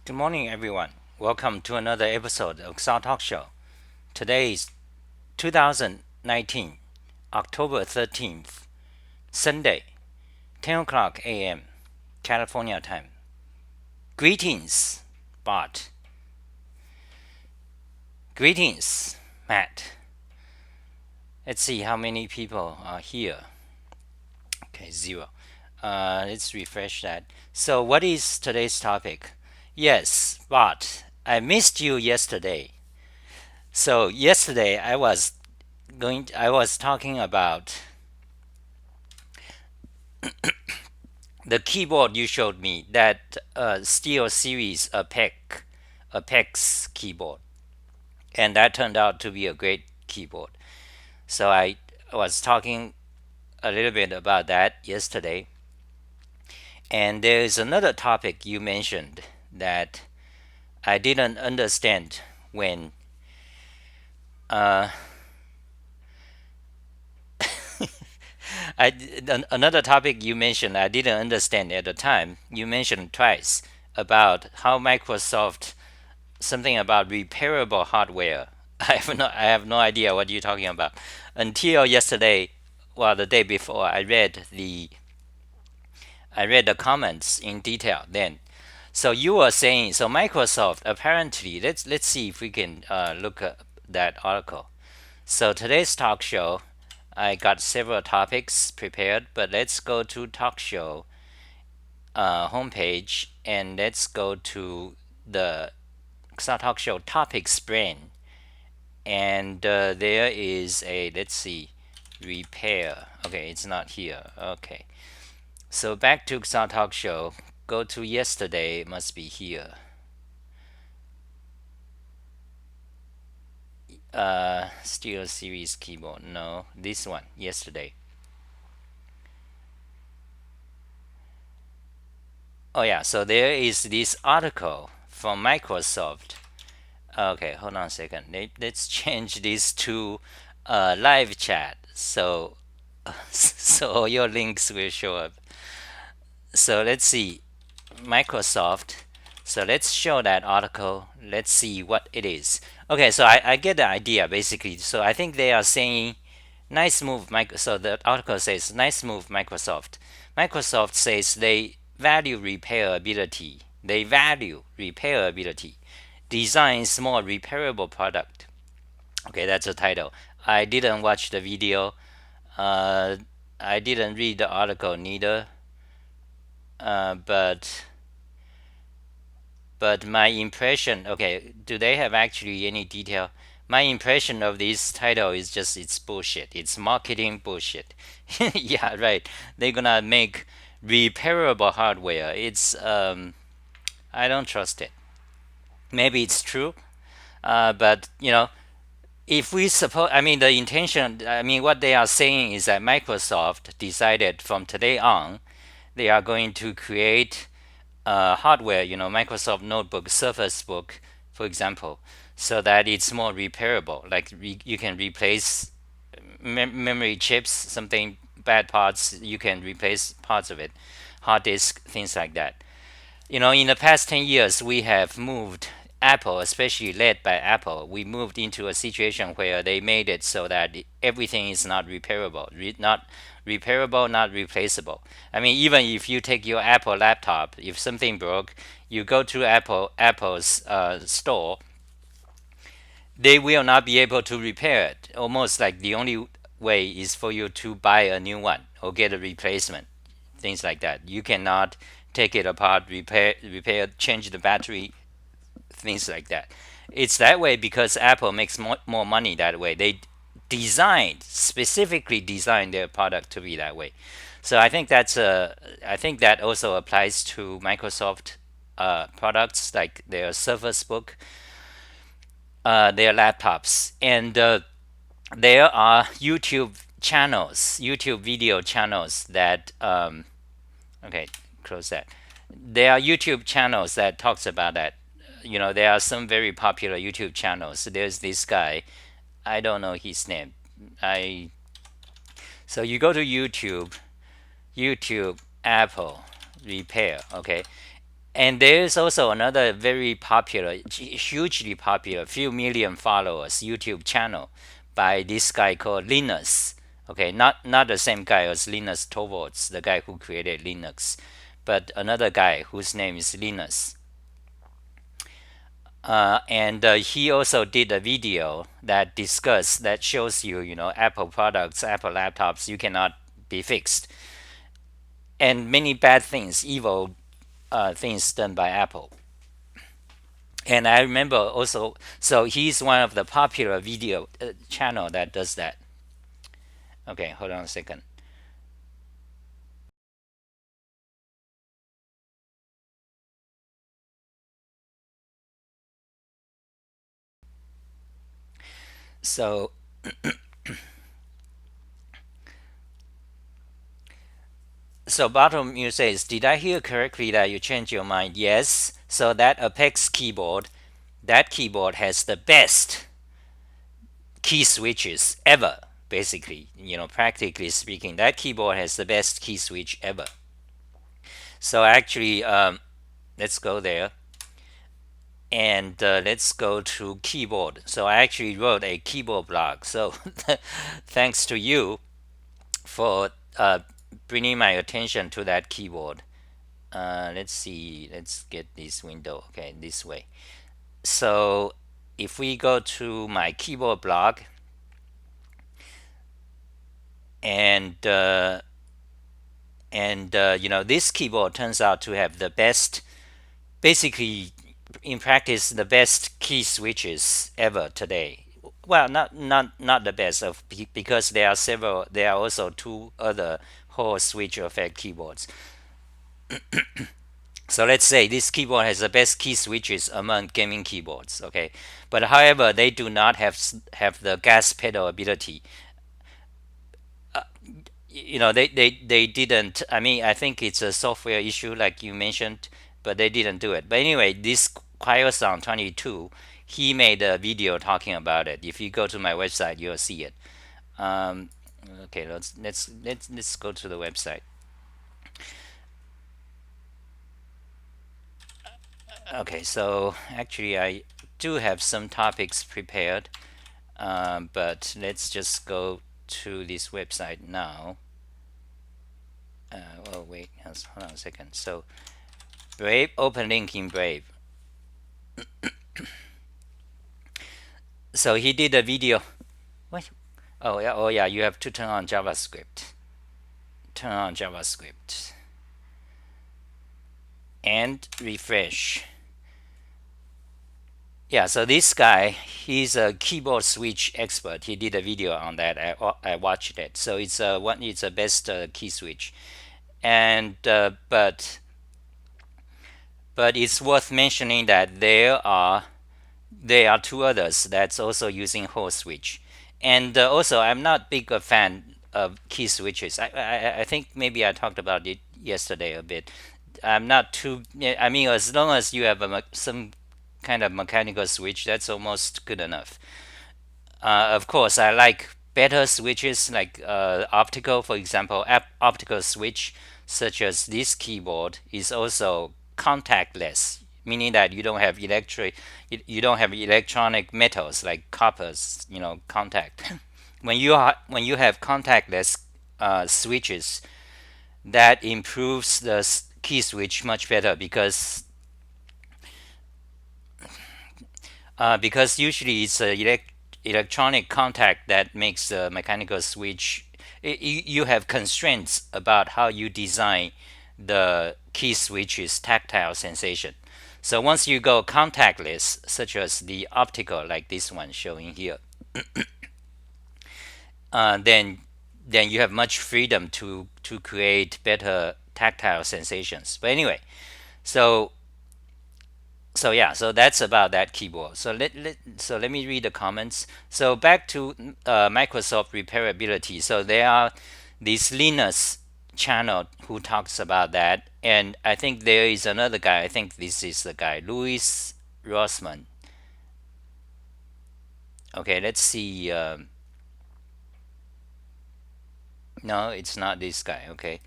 Good morning, everyone. Welcome to another episode of Xa Talk Show. Today is 2019, October 13th, Sunday, 10 o'clock a.m., California time. Greetings, Bart. Greetings, Matt. Let's see how many people are here. Okay, zero. Let's refresh that. So, what is today's topic? Yes, Bart, I missed you yesterday. So, yesterday I was talking about the keyboard you showed me, that Steel Series Apex keyboard, and that turned out to be a great keyboard. So I was talking a little bit about that yesterday, and there is another topic you mentioned that I didn't understand when uh, another topic you mentioned I didn't understand at the time. You mentioned twice about how Microsoft something about repairable hardware. I have no idea what you're talking about until yesterday. Well, the day before, I read the comments in detail. Then, so you were saying so Microsoft apparently. Let's see if we can look at that article. So today's talk show, I got several topics prepared, but let's go to talk show homepage and let's go to the Talk Show topics brain, and there is a, let's see, repair. Okay, it's not here. Okay, so back to Talk Show. Go to yesterday. It must be here. Steel Series keyboard. No, this one. Yesterday. Oh yeah. So there is this article from Microsoft. Okay, hold on a second. Let's change this to live chat. So so all your links will show up. So let's see, Microsoft. So let's show that article. Let's see what it is. Okay, so I get the idea basically. So I think they are saying, nice move, Microsoft. So the article says, nice move, Microsoft. Microsoft says they value repairability. They value repairability. Designs more repairable product. Okay, that's the title. I didn't watch the video. Uh, I didn't read the article neither. But my impression, okay, do they have actually any detail? My impression of this title is just it's bullshit. It's marketing bullshit. Yeah, right. They're gonna make repairable hardware. It's I don't trust it. Maybe it's true, but if we suppose, I mean, the intention, I mean, what they are saying is that Microsoft decided from today on they are going to create hardware, Microsoft Notebook, Surface Book, for example, so that it's more repairable. Like you can replace memory chips, something bad parts, you can replace parts of it, hard disk, things like that. In the past 10 years, we have moved Apple, especially led by Apple, we moved into a situation where they made it so that everything is not repairable, not repairable, not replaceable. I mean, even if you take your Apple laptop, if something broke, you go to Apple's store, they will not be able to repair it. Almost like the only way is for you to buy a new one or get a replacement, things like that. You cannot take it apart, repair, change the battery, things like that. It's that way because Apple makes more money that way. They specifically designed their product to be that way. So I think that also applies to Microsoft products like their Surface Book, their laptops, and there are YouTube video channels that okay, close that. There are YouTube channels that talks about that. There are some very popular YouTube channels. There's this guy, I don't know his name. I So you go to YouTube, Apple repair, okay, And there's also another very popular, hugely popular, few million followers YouTube channel by this guy called Linus. Okay, not the same guy as Linus Torvalds, the guy who created Linux, but another guy whose name is Linus. And he also did a video that shows you, Apple products, Apple laptops, you cannot be fixed, and many bad things, evil things done by Apple. And I remember also, so he's one of the popular video channel that does that. Okay, hold on a second. So, so bottom you says, did I hear correctly that you changed your mind? Yes. So that Apex keyboard, that keyboard has the best key switches ever. Basically, practically speaking, that keyboard has the best key switch ever. So actually, let's go there. And let's go to keyboard. So I actually wrote a keyboard blog. So thanks to you for bringing my attention to that keyboard. Let's see. Let's get this window. Okay, this way. So if we go to my keyboard blog, and this keyboard turns out to have the best, basically in practice, the best key switches ever today. Well, not the best of, because there are several. There are also two other Hall switch effect keyboards. So let's say this keyboard has the best key switches among gaming keyboards. Okay, but however, they do not have the gas pedal ability. They didn't. I mean, I think it's a software issue, like you mentioned, but they didn't do it. But anyway, this Kwiosan 22, he made a video talking about it. If you go to my website, you'll see it. um, okay, let's go to the website. Okay, so actually I do have some topics prepared, but let's just go to this website now. Oh wait, hold on a second. So Brave, open link in Brave. So he did a video. What? Oh yeah, you have to turn on JavaScript. Turn on JavaScript and refresh. Yeah, so this guy, he's a keyboard switch expert. He did a video on that. I watched it. So it's a best key switch, and but it's worth mentioning that there are two others that's also using Hall switch, and also I'm not big a fan of key switches. I think maybe I talked about it yesterday a bit. I'm not too. Yeah, I mean, as long as you have some kind of mechanical switch, that's almost good enough. Of course, I like better switches like optical, for example. Optical switch, such as this keyboard, is also contactless, meaning that you don't have electronic metals like coppers, contact. When you have contactless switches, that improves the key switch much better, because usually it's a electronic contact that makes the mechanical switch. You have constraints about how you design the key switch's tactile sensation. So once you go contactless, such as the optical, like this one showing here, then you have much freedom to create better tactile sensations. But anyway, so yeah, so that's about that keyboard. So let me read the comments. So back to Microsoft repairability. So there are this Linus channel who talks about that, and I think there is another guy. I think this is the guy, Louis Rossmann. Okay, let's see. No, it's not this guy. Okay.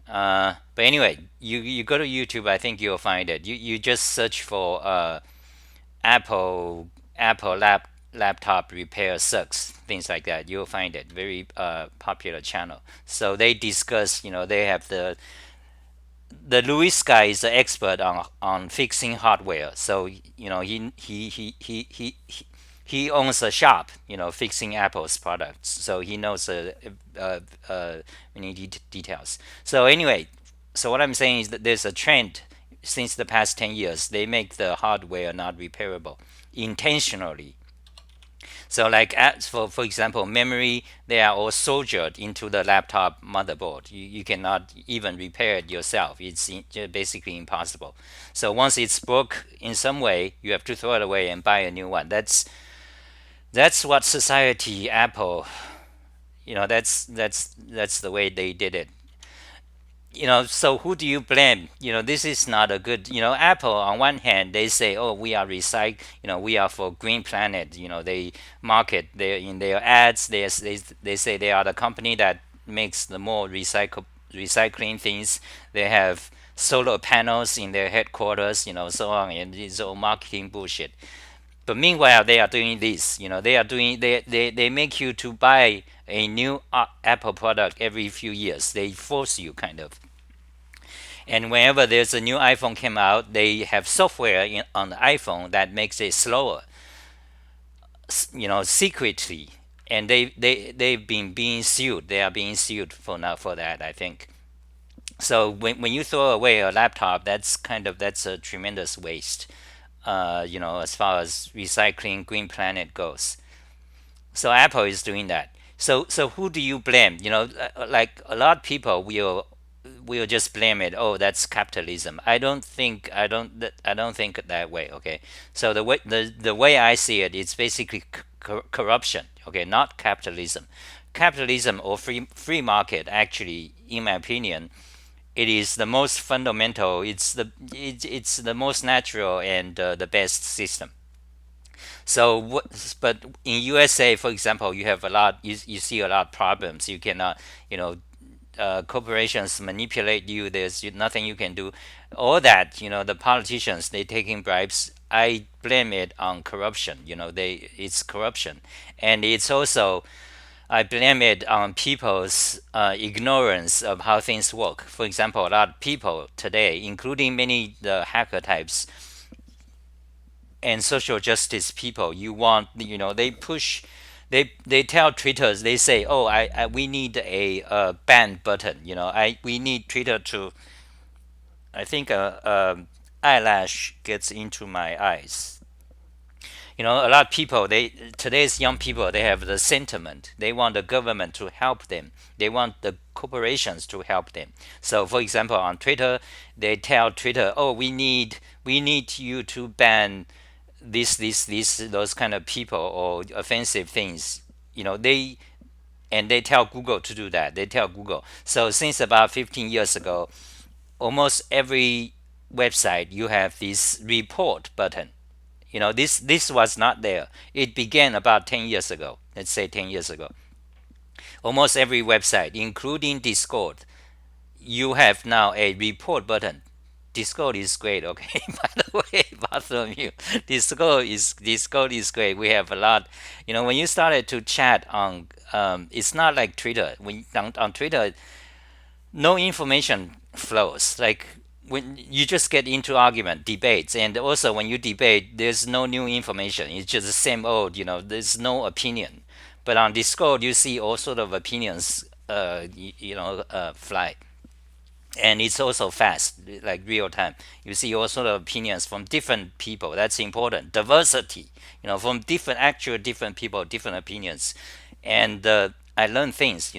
But anyway, you go to YouTube. I think you'll find it. You just search for Apple laptop repair sucks, things like that. You'll find it very popular channel. So they discuss. They have the Louis guy is the expert on fixing hardware. So he owns a shop, fixing Apple's products. So he knows many details. So anyway, so what I'm saying is that there's a trend since the past 10 years. They make the hardware not repairable intentionally. So, like for example, memory, they are all soldered into the laptop motherboard. You cannot even repair it yourself. It's basically impossible. So once it's broke in some way, you have to throw it away and buy a new one. That's what society Apple. That's the way they did it. So who do you blame? This is not a good. Apple on one hand they say, oh, we are recycle. We are for green planet. They market in their ads. They say they are the company that makes the more recycling things. They have solar panels in their headquarters. So on, and it's all marketing bullshit. But meanwhile, they are doing this. They make you to buy a new Apple product every few years. They force you kind of. And whenever there's a new iPhone came out, they have software on the iPhone that makes it slower, secretly. And they've been being sued. They are being sued for now for that, I think. So when you throw away a laptop, that's a tremendous waste. As far as recycling Green Planet goes. So Apple is doing that. So who do you blame? Like a lot of people will just blame it. Oh, that's capitalism. I don't think that way. Okay. So the way I see it, it's basically corruption. Okay, not capitalism. Capitalism or free market, actually, in my opinion, it is the most fundamental. It's the most natural and the best system. So, but in USA, for example, you have a lot. You see a lot of problems. You cannot, corporations manipulate you. There's nothing you can do. All that, the politicians they taking bribes. I blame it on corruption. It's corruption, and it's also I blame it on people's ignorance of how things work. For example, a lot of people today, including many the hacker types, and social justice people, they push, they tell Twitters, they say, oh, we need a ban button. We need Twitter to, I think eyelash gets into my eyes. A lot of people, today's young people, they have the sentiment. They want the government to help them. They want the corporations to help them. So, for example, on Twitter, they tell Twitter, "Oh, we need you to ban those kind of people or offensive things." They tell Google to do that. They tell Google. So since about 15 years ago, almost every website you have this report button. This was not there. It began about 10 years ago. Let's say 10 years ago. Almost every website, including Discord, you have now a report button. Discord is great. Okay, by the way, Bartholomew, Discord is great. We have a lot. When you started to chat on, it's not like Twitter. When on Twitter, no information flows. Like when you just get into argument, debates, and also when you debate, there's no new information. It's just the same old. There's no opinion. But on Discord, you see all sort of opinions. Fly, and it's also fast, like real time. You see all sort of opinions from different people. That's important. Diversity, from different people, different opinions, and I learned things.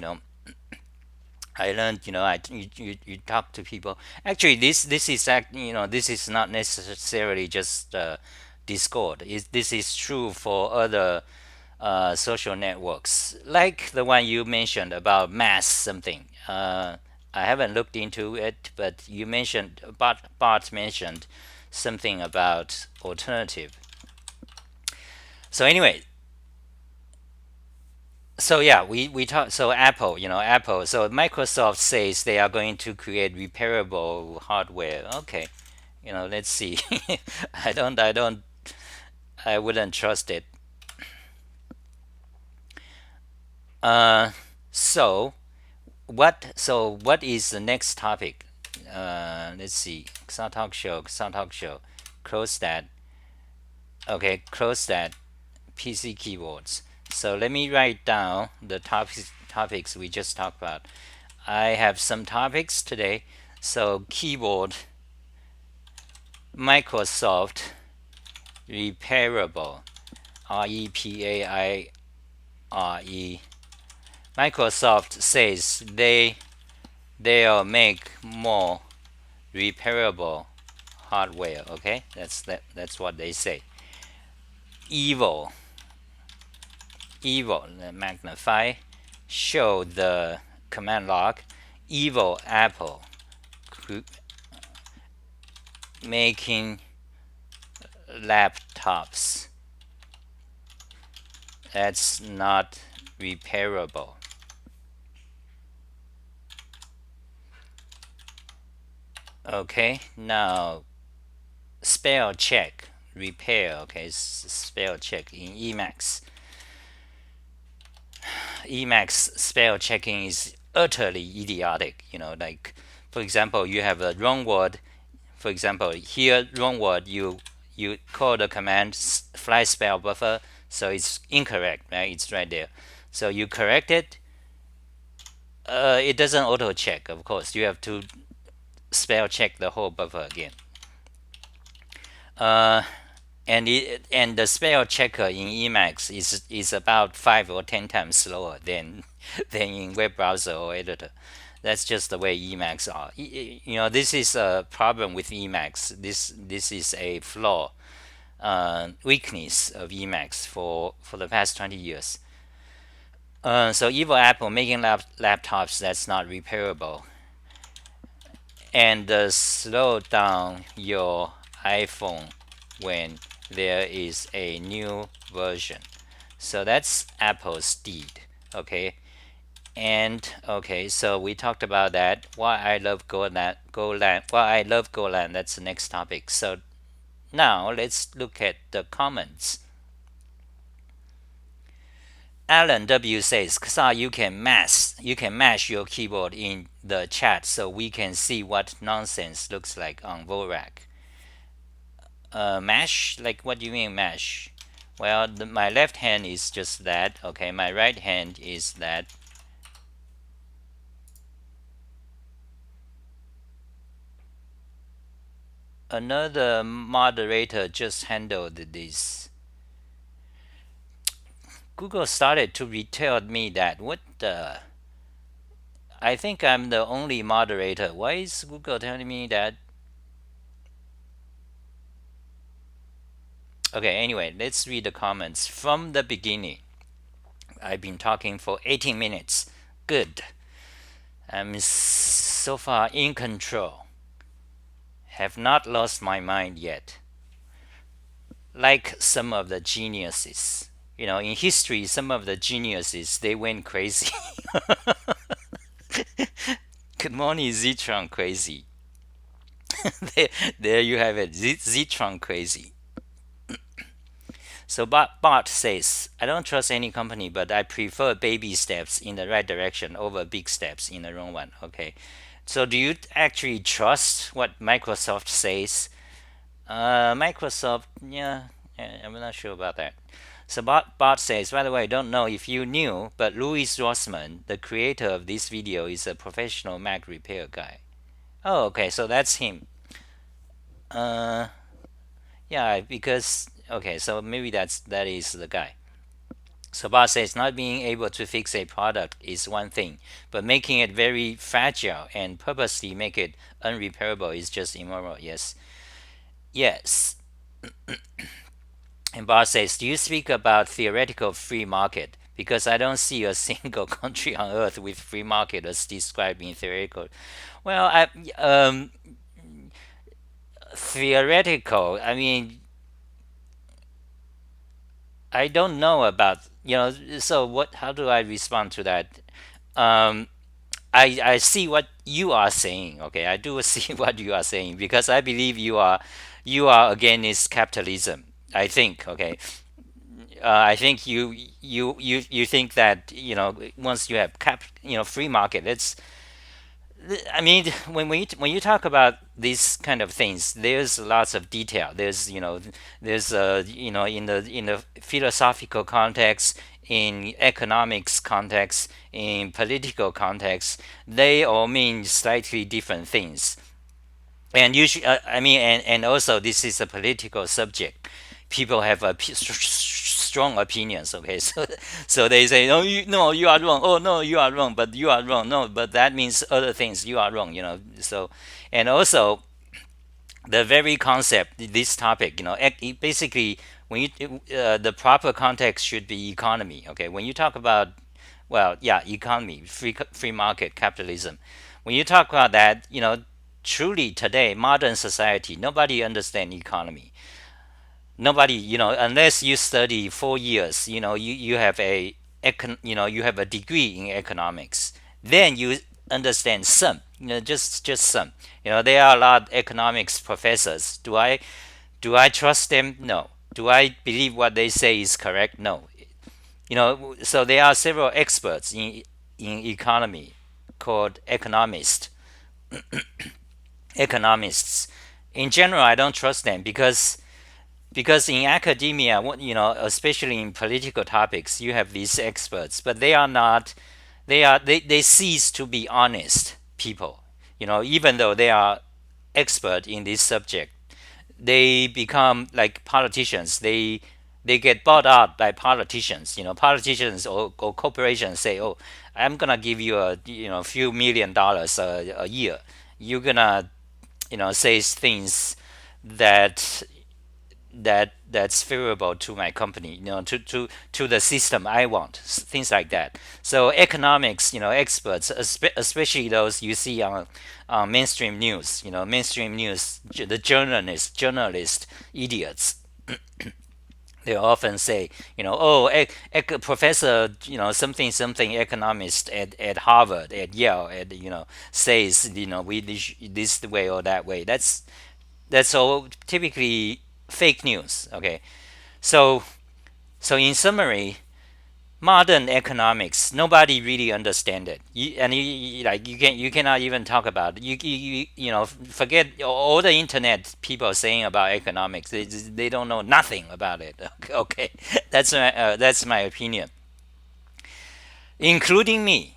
I learned, you talk to people. Actually, this is not necessarily just Discord. This is true for other social networks, like the one you mentioned about mass something. I haven't looked into it, but you mentioned Bart mentioned something about alternative. So anyway, So yeah, we talk. So Apple, Apple. So Microsoft says they are going to create repairable hardware. Okay, let's see. I wouldn't trust it. Uh, so what is the next topic? Let's see. Sound talk show. Close that. Okay, close that. PC keyboards. So let me write down the topics we just talked about. I have some topics today. So keyboard, Microsoft, repairable, repaire. Microsoft says they'll make more repairable hardware. Okay, that's what they say. Evil, evil, magnify, show the command log. Evil Apple making laptops. That's not repairable. Okay, now spell check, repair. Okay, spell check in Emacs. Emacs spell checking is utterly idiotic. Like for example, you have a wrong word. For example, here wrong word. You call the command fly spell buffer, so it's incorrect, right? It's right there. So you correct it. It doesn't auto check. Of course, you have to spell check the whole buffer again. Uh, and the spell checker in Emacs is about 5 or 10 times slower than than in web browser or editor. That's just the way Emacs are. This is a problem with Emacs. This is a flaw, weakness of Emacs for the past 20 years. So evil Apple making laptops that's not repairable, and slow down your iPhone when there is a new version. So that's Apple's deed. Okay. And okay, so we talked about that. Why I love Golang. Why I love Golang. That's the next topic. So now let's look at the comments. Alan W says, Ksa, you can mash your keyboard in the chat so we can see what nonsense looks like on Vorak. Mash? Like what do you mean mash? Well, my left hand is just that. Okay, my right hand is that. Another moderator just handled this. Google started to tell me that. What the? I think I'm the only moderator. Why is Google telling me that? Okay, anyway, let's read the comments from the beginning. I've been talking for 18 minutes. Good. I'm so far in control. Have not lost my mind yet. Like some of the geniuses. In history, some of the geniuses, they went crazy. Good morning, Ztron crazy. there you have it, Ztron crazy. So Bart says, I don't trust any company, but I prefer baby steps in the right direction over big steps in the wrong one. Okay. So do you actually trust what Microsoft says? Microsoft, yeah, I'm not sure about that. So Bart says, by the way, I don't know if you knew, but Louis Rossmann, the creator of this video, is a professional Mac repair guy. Oh, okay, so that's him. Yeah, because okay, so maybe that is the guy. So Bart says not being able to fix a product is one thing, but making it very fragile and purposely make it unrepairable is just immoral. Yes, yes. And Bart says, do you speak about theoretical free market? Because I don't see a single country on earth with free market as described in theoretical. Well, theoretical. I mean, I don't know about So what? How do I respond to that? Um, I see what you are saying. Okay, I do see what you are saying because I believe you are against capitalism. I think. Okay, I think you think that once you have free market, it's I mean, when you talk about these kind of things, there's lots of detail. There's in the philosophical context, in economics context, in political context, they all mean slightly different things. And usually, I mean, and also this is a political subject. People have strong opinions. Okay, so they say, no, no, you are wrong. Oh no, you are wrong, but you are wrong. No, but that means other things. You are wrong. So and also the very concept, this topic, basically when the proper context should be economy. Okay, when you talk about, well, yeah, economy, free market capitalism. When you talk about that, truly today, modern society, nobody understand economy. Nobody, unless you study 4 years, you have you have a degree in economics. Then you understand some, just some. There are a lot of economics professors. Do I trust them? No. Do I believe what they say is correct? No. So there are several experts in economy called economists. In general, I don't trust them because in academia, especially in political topics, you have these experts, but they are not. They cease to be honest people. Even though they are expert in this subject, they become like politicians. They get bought out by politicians. Politicians or corporations say, "Oh, I'm gonna give you a few $1 million a year. You're gonna say things that that's favorable to my company, to the system I want, things like that." So economics, experts, especially those you see on mainstream news, the journalist idiots, they often say, oh, professor, something something economist at Harvard, at Yale, says, we this way or that way. That's all typically fake news. Okay, so in summary, modern economics, nobody really understand it. You cannot even talk about it. Forget all the internet people saying about economics. They don't know nothing about it. Okay, that's my opinion, including me.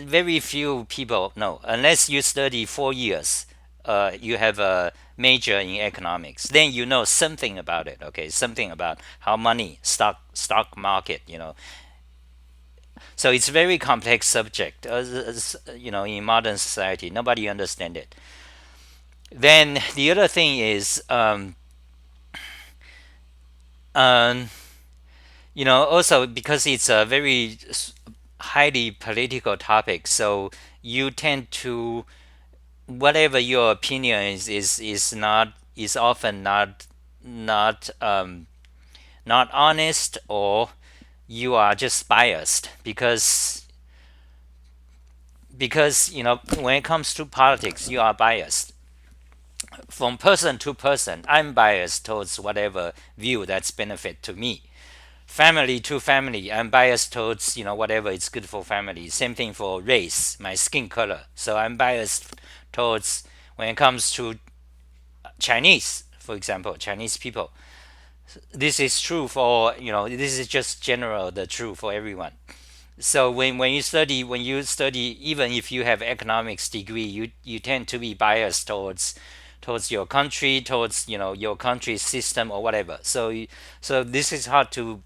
Very few people know unless you study 4 years. You have a major in economics, then you know something about it. Okay, something about how money, stock market. So it's a very complex subject. In modern society, nobody understand it. Then the other thing is, um, also because it's a very highly political topic, so you tend to, whatever your opinion is often not honest, or you are just biased because when it comes to politics, you are biased from person to person. I'm biased towards whatever view that's benefit to me. Family to family, I'm biased towards whatever is good for family. Same thing for race, my skin color. So I'm biased towards, when it comes to Chinese, for example, Chinese people. This is true for, this is just general, the true for everyone. So when you study, even if you have economics degree, you tend to be biased towards your country, towards your country's system or whatever. So this is hard to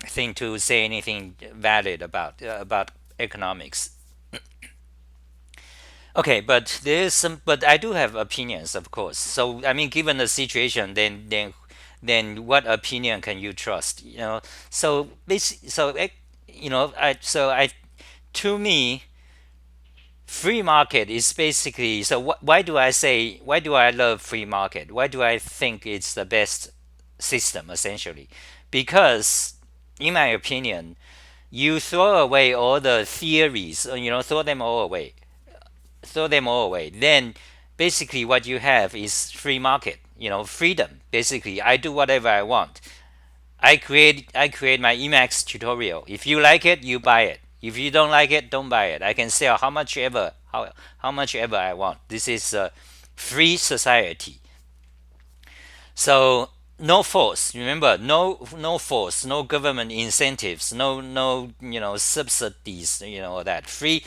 think to say anything valid about economics. Okay, but but I do have opinions, of course. So I mean, given the situation, then what opinion can you trust? So I to me, free market is basically, so why do I love free market? Why do I think it's the best system, essentially? because, in my opinion, you throw away all the theories, throw them all away, then basically what you have is free market, freedom. Basically, I do whatever I want. I create my Emacs tutorial. If you like it, you buy it. If you don't like it, don't buy it. I can sell how much ever I want. This is a free society. So no force. Remember, no force, no government incentives, no subsidies, all that. Free,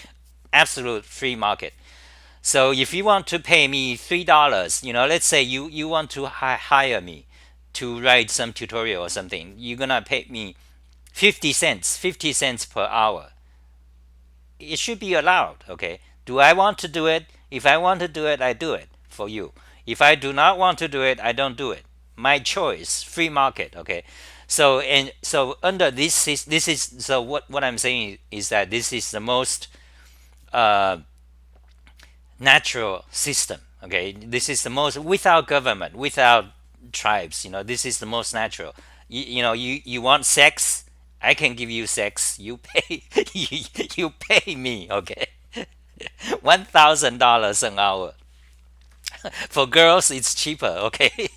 absolute free market. So if you want to pay me $3, let's say you want to hire me to write some tutorial or something, you're gonna pay me 50 cents per hour. It should be allowed, okay? Do I want to do it? If I want to do it, I do it for you. If I do not want to do it, I don't do it. My choice, free market, okay? So under this is so what I'm saying is that this is the most uh, natural system. Okay, this is the most, without government, without tribes. This is the most natural. You want sex, I can give you sex. You pay you pay me. Okay, $1,000 an hour. For girls, it's cheaper. Okay.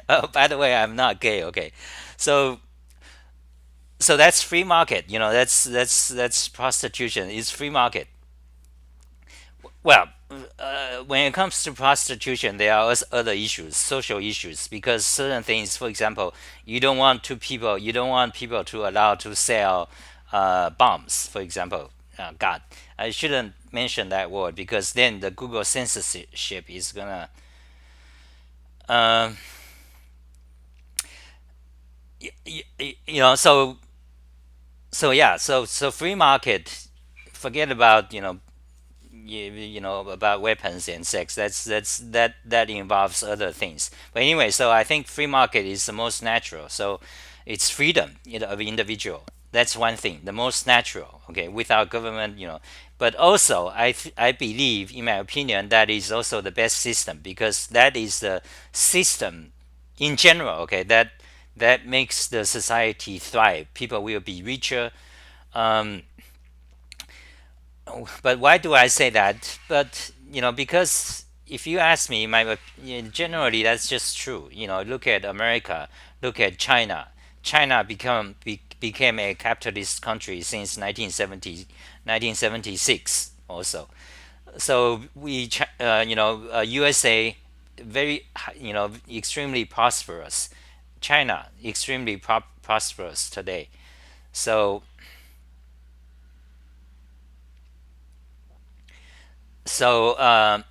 Oh, by the way, I'm not gay. Okay, so that's free market. That's prostitution. It's free market. Well, when it comes to prostitution, there are also other issues, social issues, because certain things, for example, you don't want people to allow to sell bombs, for example. God, I shouldn't mention that word because then the Google censorship is gonna. Um, yeah, so free market. Forget about about weapons and sex. That involves other things. But anyway, so I think free market is the most natural. So it's freedom, of individual. That's one thing, the most natural. Okay, without government. But also, I believe, in my opinion, that is also the best system because that is the system in general. Okay, that makes the society thrive. People will be richer. Um, but why do I say that? But because if you ask me, generally that's just true. Look at America, look at China. China became a capitalist country since 1976. Also, so USA very extremely prosperous. China extremely prosperous today. So so um,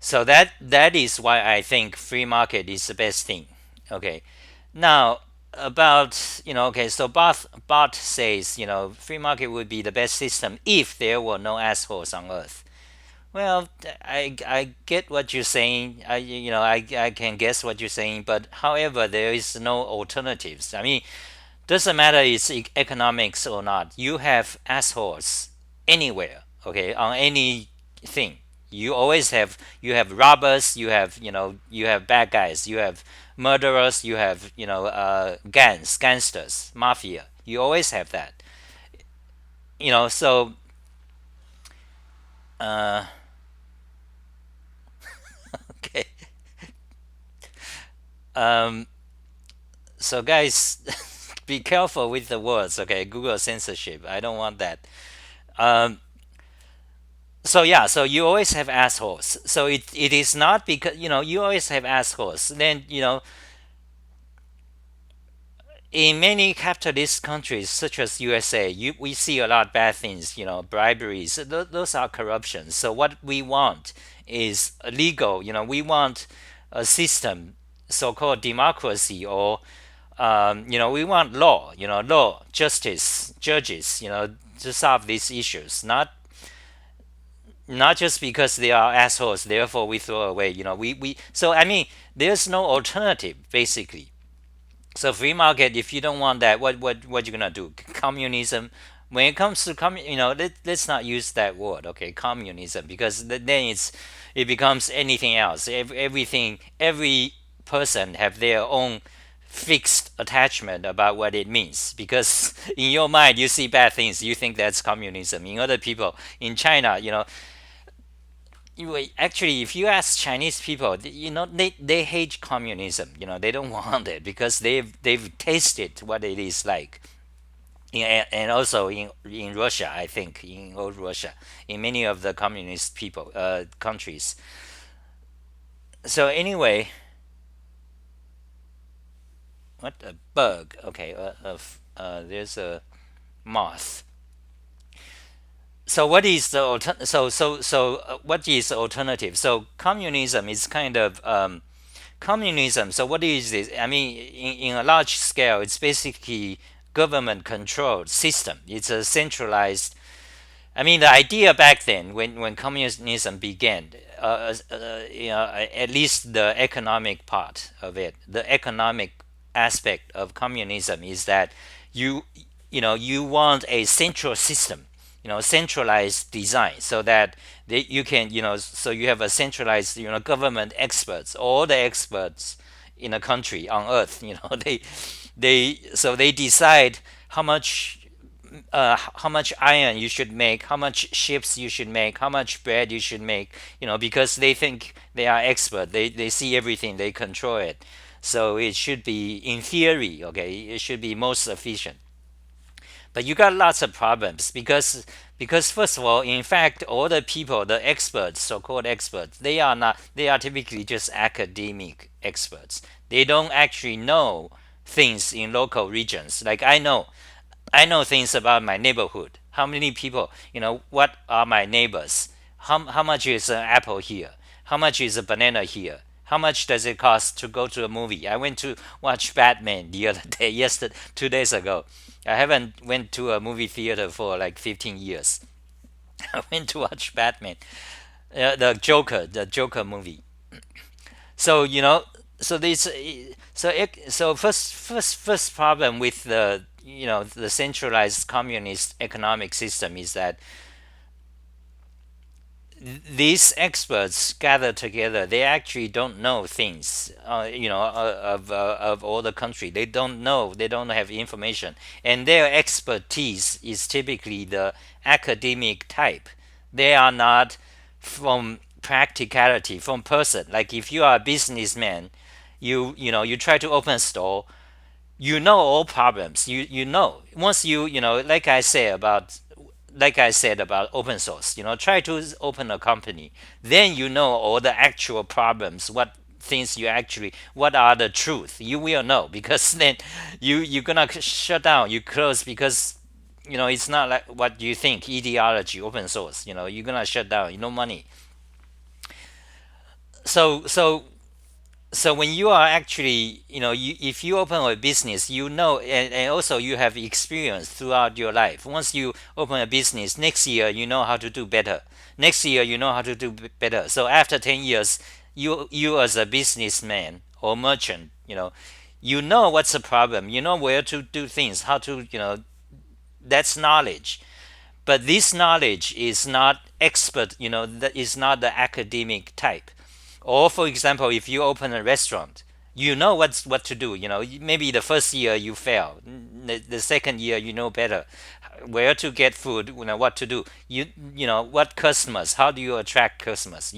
So that is why I think free market is the best thing. Okay. Now about okay, so Bart says free market would be the best system if there were no assholes on earth. Well, I get what you're saying. I can guess what you're saying, but however, there is no alternatives. I mean, doesn't matter it's economics or not. You have assholes anywhere. Okay, on anything. You have robbers. You have bad guys. You have murderers. You have gangsters, mafia. You always have that. So uh, okay. Um, so guys, be careful with the words. Okay, Google censorship. I don't want that. Um, so yeah, so you always have assholes. So it is not because you always have assholes. Then in many capitalist countries such as USA, we see a lot of bad things. Briberies. Those are corruption. So what we want is legal. We want a system, so-called democracy, or we want law. Law, justice, judges. To solve these issues, not just because they are assholes, therefore we throw away. We so I mean, there's no alternative basically. So free market, if you don't want that, what you gonna do? Communism. When it comes to let's not use that word, okay? Communism, because then it becomes anything else. Every person have their own fixed attachment about what it means, because in your mind you see bad things, you think that's communism. In other people in China, actually, if you ask Chinese people, they hate communism. They don't want it because they've tasted what it is like. And also in Russia, I think in old Russia, in many of the communist people countries. So anyway, what a bug. Okay, there's a moth. So what is the what is the alternative? So communism is kind of communism. So what is this? I mean, in a large scale, it's basically government controlled system. It's a centralized. I mean, the idea back then, when communism began, at least the economic part of it, the economic aspect of communism is that you, you want a central system, centralized design, so that you can, so you have a centralized, government experts, all the experts in a country on earth, they decide how much iron you should make, how much ships you should make, how much bread you should make, because they think they are expert. They see everything, they control it. So it should be, in theory, okay, it should be most efficient. But you got lots of problems because first of all, in fact, all the people, the experts, so-called experts, they are not. They are typically just academic experts. They don't actually know things in local regions. Like I know things about my neighborhood. How many people, what are my neighbors? How much is an apple here? How much is a banana here? How much does it cost to go to a movie? I went to watch Batman the other day, yesterday, 2 days ago. I haven't went to a movie theater for like 15 years. I went to watch Batman, the Joker movie. So so this so first problem with the centralized communist economic system is that these experts gather together. They actually don't know things, of all the country. They don't know. They don't have information, and their expertise is typically the academic type. They are not from practicality, from person. Like if you are a businessman, you try to open a store. You know all problems. You know once like I said about open source, try to open a company, then you know all the actual problems, what are the truth. You will know because then you're gonna shut down, you close because it's not like what you think ideology open source. You're gonna shut down. Money. So when you are actually, if you open a business, and also you have experience throughout your life. Once you open a business, next year you know how to do better. Next year you know how to do better. So after 10 years, you as a businessman or merchant, you know what's the problem. You know where to do things, how to, that's knowledge. But this knowledge is not expert, that is not the academic type. Or for example, if you open a restaurant, you know what to do. Maybe the first year you fail, the second year you know better where to get food, what to do. What customers, how do you attract customers?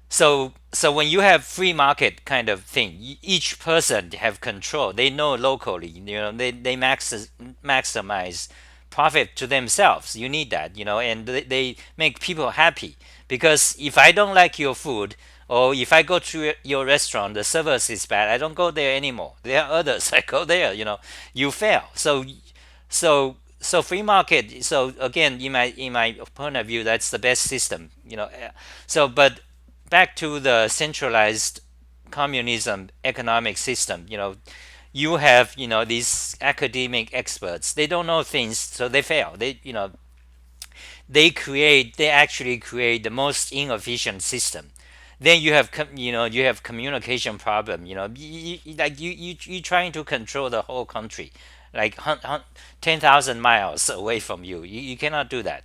So when you have free market kind of thing, each person have control. They know locally. They maximize profit to themselves. You need that. And they make people happy. Because if I don't like your food, or if I go to your restaurant, the service is bad, I don't go there anymore. There are others. I go there. You fail. So free market. So again, in my point of view, that's the best system. But back to the centralized communism economic system. You have these academic experts. They don't know things, so they fail. They actually create the most inefficient system. Then you have communication problem. Like you trying to control the whole country, like 10,000 miles away from you. You cannot do that.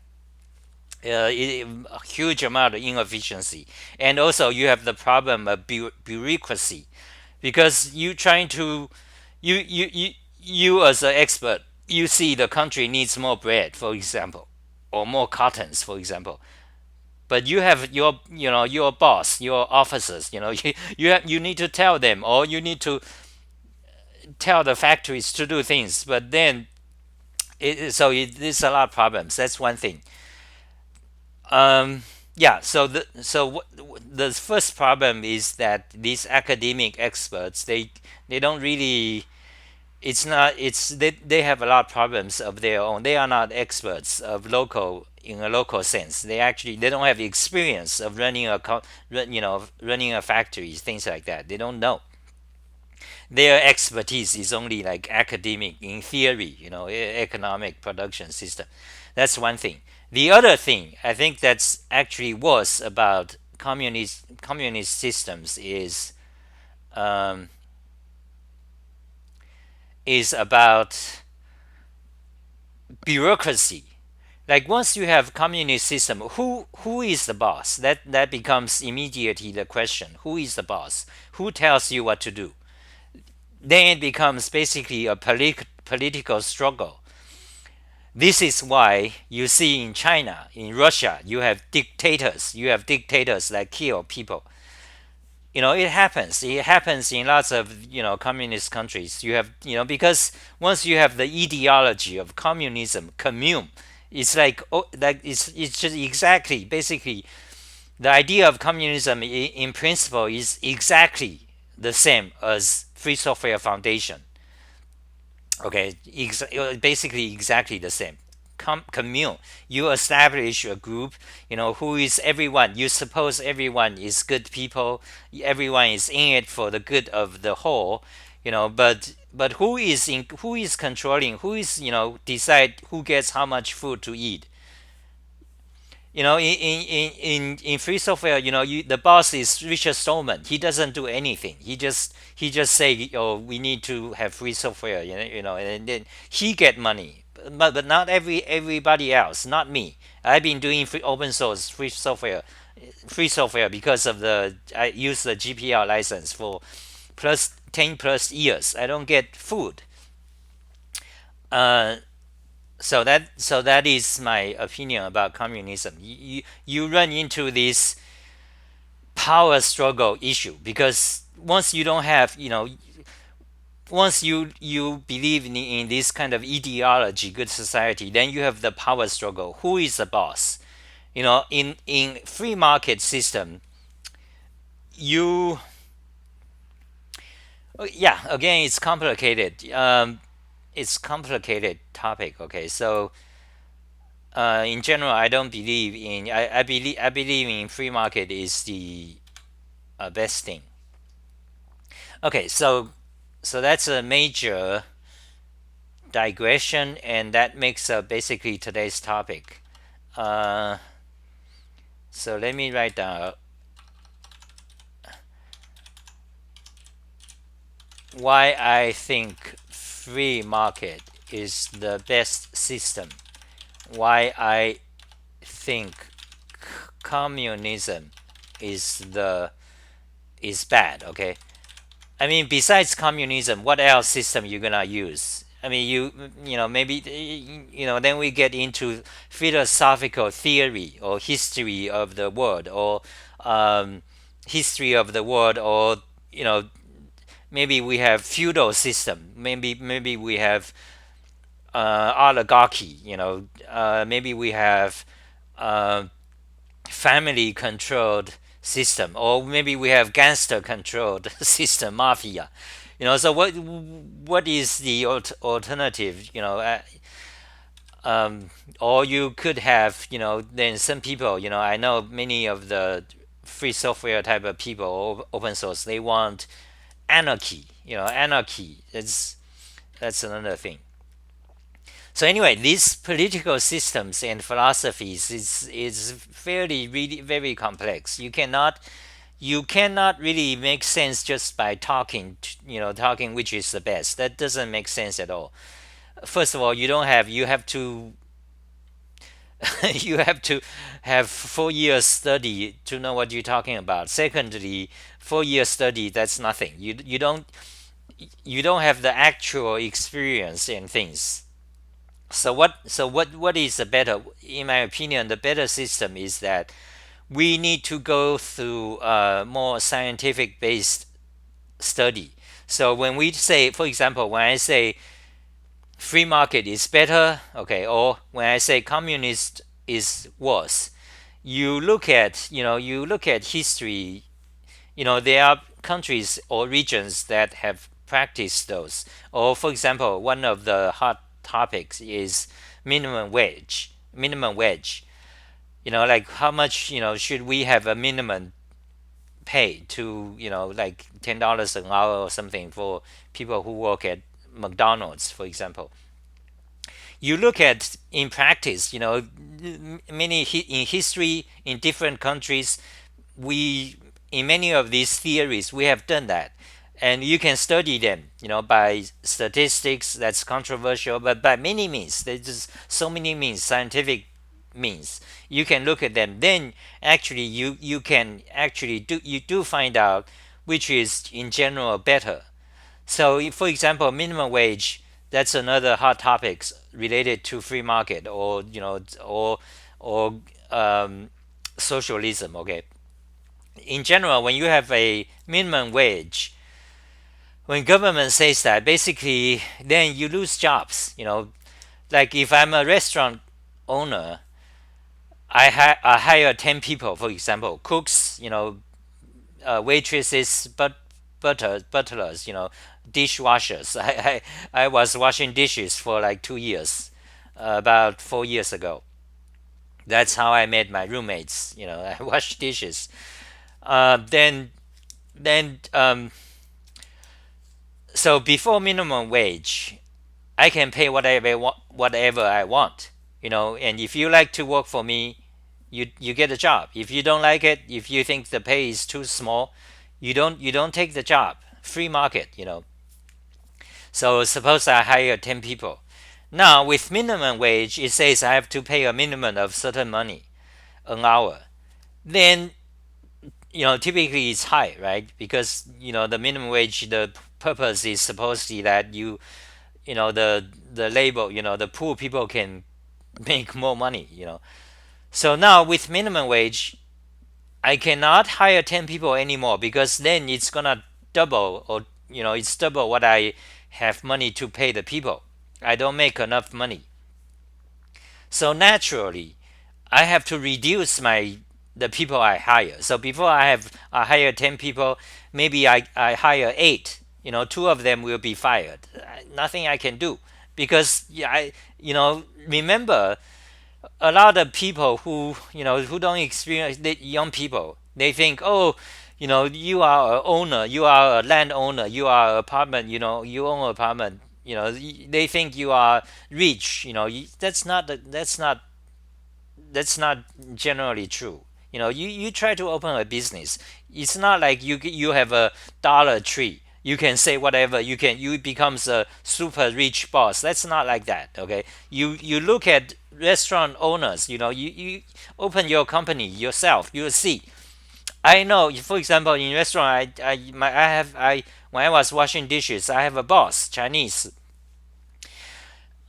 A huge amount of inefficiency, and also you have the problem of bureaucracy. because you trying to you as an expert, you see the country needs more bread, for example, or more cottons, for example. But you have your your boss, your officers, you need to tell them, or you need to tell the factories to do things. But then there's a lot of problems. That's one thing. Yeah. The first problem is that these academic experts, they don't really, it's not it's they have a lot of problems of their own. They are not experts of local in a local sense. They don't have the experience of running a factory, things like that. They don't know. Their expertise is only like academic in theory, economic production system. That's one thing. The other thing I think that's actually worse about communist systems um, is about bureaucracy. Like once you have communist system, who is the boss? That becomes immediately the question. Who is the boss? Who tells you what to do? Then it becomes basically a political struggle. This is why you see in China, in Russia, you have dictators. You have dictators that kill people. It happens. It happens in lots of communist countries. You have because once you have the ideology of communism, commune, it's like it's just exactly basically the idea of communism in principle is exactly the same as Free Software Foundation. Okay, basically exactly the same. Commune. You establish a group. Who is everyone? You suppose everyone is good people. Everyone is in it for the good of the whole. But who is controlling? Who is decide who gets how much food to eat? In free software, the boss is Richard Stallman. He doesn't do anything. He just say, oh, we need to have free software, and then he get money, but not everybody else, not me. I've been doing open source free software because of the I use the GPL license for plus 10 plus years. I don't get food. Uh, so that is my opinion about communism. You run into this power struggle issue because once you don't have once you believe in this kind of ideology, good society, then you have the power struggle. Who is the boss? In free market system, you yeah, again, it's complicated. It's complicated topic. Okay, so in general, I don't believe in. I believe in free market is the best thing. Okay, so that's a major digression, and that makes basically today's topic. Uh, so let me write down why I think free market is the best system. Why I think communism is the is bad. Okay, I mean, besides communism, what else system you gonna use? I mean, maybe then we get into philosophical theory or history of the world, or um, history of the world, or maybe we have feudal system. Maybe we have oligarchy. Maybe we have uh, family controlled system, or maybe we have gangster controlled system, mafia. So what is the alternative? Or you could have, then some people, I know many of the free software type of people, or open source, they want anarchy. Anarchy. That's another thing. So anyway, these political systems and philosophies is fairly really very complex. You cannot really make sense just by talking which is the best. That doesn't make sense at all. First of all, you have to You have to have 4 years study to know what you're talking about. Secondly, 4 years study, that's nothing. You don't have the actual experience in things. So what is the better, in my opinion, the better system is that we need to go through more scientific based study. So when we say, for example, when I say free market is better, okay, or when I say communist is worse, you look at history. There are countries or regions that have practiced those. Or for example, one of the hot topics is minimum wage. Minimum wage. Like how much should we have a minimum pay to like $10 an hour or something for people who work at McDonald's, for example. You look at in practice, many in history in different countries, we in many of these theories we have done that, and you can study them by statistics. That's controversial, but by many means, there's just so many means, scientific means. You can look at them, then actually you can actually do find out which is in general better. So for example, minimum wage, that's another hot topics related to free market, or socialism. Okay, in general, when you have a minimum wage, when government says that, basically, then you lose jobs. Like if I'm a restaurant owner, I hire 10 people, for example, cooks, waitresses, butlers, dishwashers. I was washing dishes for like 2 years, about 4 years ago. That's how I met my roommates. I wash dishes. Then so before minimum wage, I can pay whatever I want. And if you like to work for me, you get a job. If you don't like it, if you think the pay is too small, you don't take the job. Free market. So suppose I hire 10 people. Now with minimum wage, it says I have to pay a minimum of certain money an hour. Then typically it's high, right? Because the minimum wage, the purpose is supposedly that the labor, the poor people can make more money. So now with minimum wage, I cannot hire 10 people anymore, because then it's gonna double, or it's double what I have money to pay the people. I don't make enough money. So naturally, I have to reduce the people I hire. So before I hire 10 people, maybe I hire 8. Two of them will be fired. Nothing I can do, because yeah, remember, a lot of people who don't experience, the young people, they think, oh, you are a owner, you are a landowner, you are an apartment, you own an apartment. They think you are rich. That's not generally true. You try to open a business. It's not like you have a dollar tree. You can say whatever. You becomes a super rich boss. That's not like that. Okay. You look at restaurant owners. You open your company yourself. You'll see. I know. For example, in restaurant, I when I was washing dishes, I have a boss, Chinese.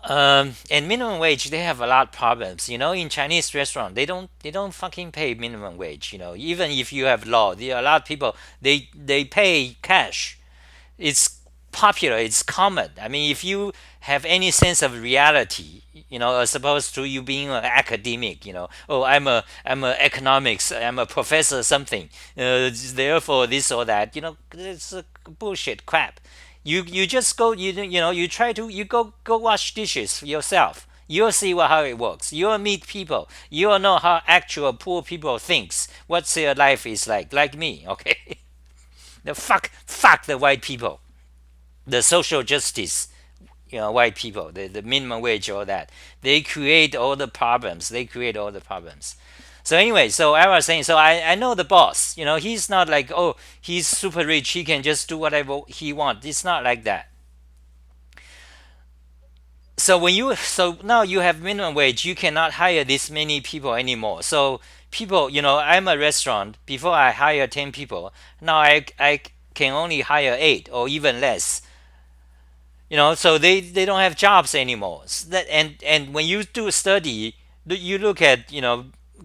And minimum wage, they have a lot of problems. In Chinese restaurant, they don't fucking pay minimum wage. Even if you have law, there are a lot of people, they pay cash. It's popular. It's common. I mean, if you have any sense of reality, as opposed to you being an academic, oh, I'm a economics, I'm a professor something, therefore this or that, it's bullshit crap. You just go, you try to, you go wash dishes yourself. You'll see how it works. You'll meet people. You'll know how actual poor people thinks. What their life is like me. Okay. The fuck the white people, the social justice, white people, the minimum wage, all that. They create all the problems. So anyway, so I was saying, so I know the boss. He's not like, oh, he's super rich. He can just do whatever he wants. It's not like that. So now you have minimum wage, you cannot hire this many people anymore. So people, I'm a restaurant. Before I hire 10 people, now I can only hire 8 or even less. So they don't have jobs anymore. And when you do a study, you look at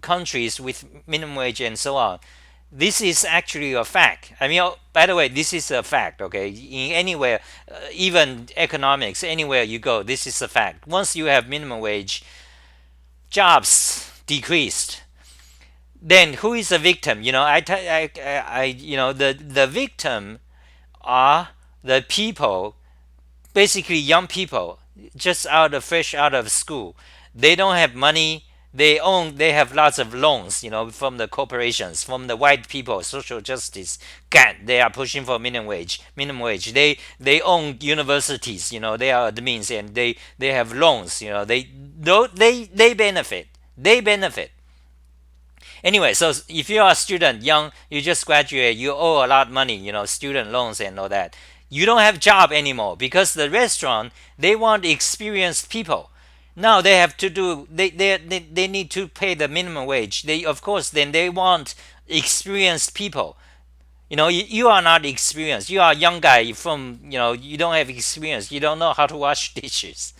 countries with minimum wage and so on. This is actually a fact. I mean, by the way, this is a fact. Okay, in anywhere, even economics, anywhere you go, this is a fact. Once you have minimum wage, jobs decreased. Then who is the victim? The victim are the people, basically young people, just fresh out of school. They don't have money. They have lots of loans, from the corporations, from the white people, social justice. God, they are pushing for minimum wage. They own universities, they are admins, and they have loans, they benefit. They benefit. Anyway, so if you are a student, young, you just graduate, you owe a lot of money, student loans and all that. You don't have job anymore because the restaurant, they want experienced people. Now they have to do they need to pay the minimum wage. They, of course, then they want experienced people. You are not experienced. You are a young guy from, you don't have experience. You don't know how to wash dishes.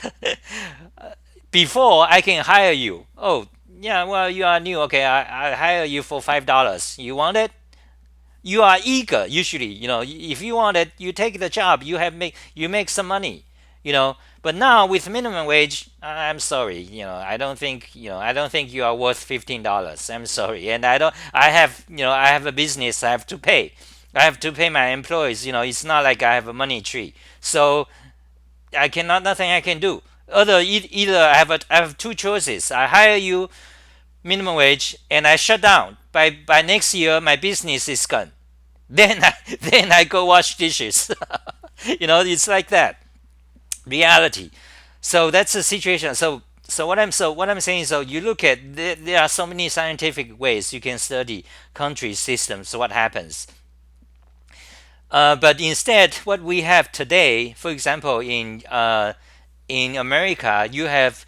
Before I can hire you. Oh, yeah, well, you are new. Okay, I hire you for $5. You want it? You are eager. Usually, if you want it, you take the job. You make some money. But now with minimum wage, I'm sorry. I don't think you are worth $15. I'm sorry, and I have a business I have to pay. I have to pay my employees. It's not like I have a money tree. So I cannot nothing I can do. Either I have two choices. I hire you minimum wage and I shut down. By next year my business is gone. Then I go wash dishes. It's like that. Reality. So that's the situation. So what I'm saying, so you look at there are so many scientific ways you can study country systems. So what happens? But instead, what we have today, for example, in America, you have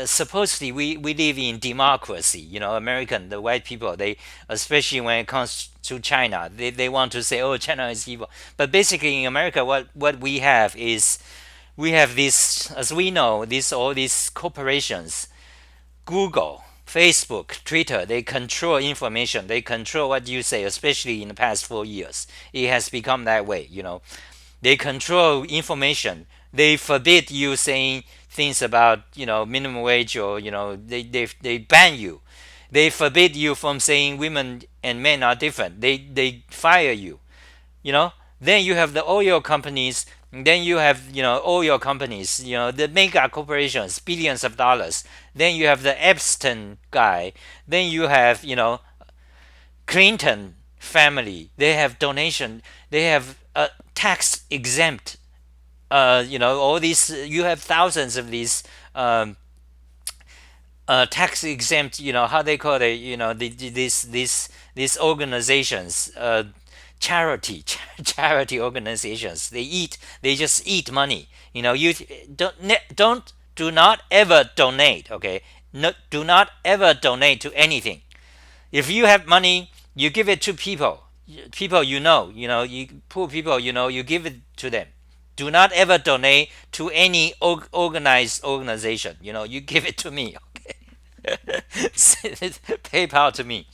supposedly we live in democracy. American, the white people, they, especially when it comes to China, they want to say, oh, China is evil. But basically in America, what we have is we have this, as we know, all these corporations, Google, Facebook, Twitter, they control information. They control what you say, especially in the past 4 years. It has become that way. They control information. They forbid you saying things about minimum wage, or they ban you. They forbid you from saying women and men are different. They fire you. Then you have the oil companies. Then you have oil companies. The mega corporations, billions of dollars. Then you have the Epstein guy. Then you have Clinton family. They have donation. They have tax exempt. All these. You have thousands of these tax exempt. How they call it. These organizations. Charity organizations. They just eat money. You do not ever donate. Okay, no, do not ever donate to anything. If you have money, you give it to people you poor people, you give it to them. Do not ever donate to any organized organization. You give it to me. Okay. PayPal to me.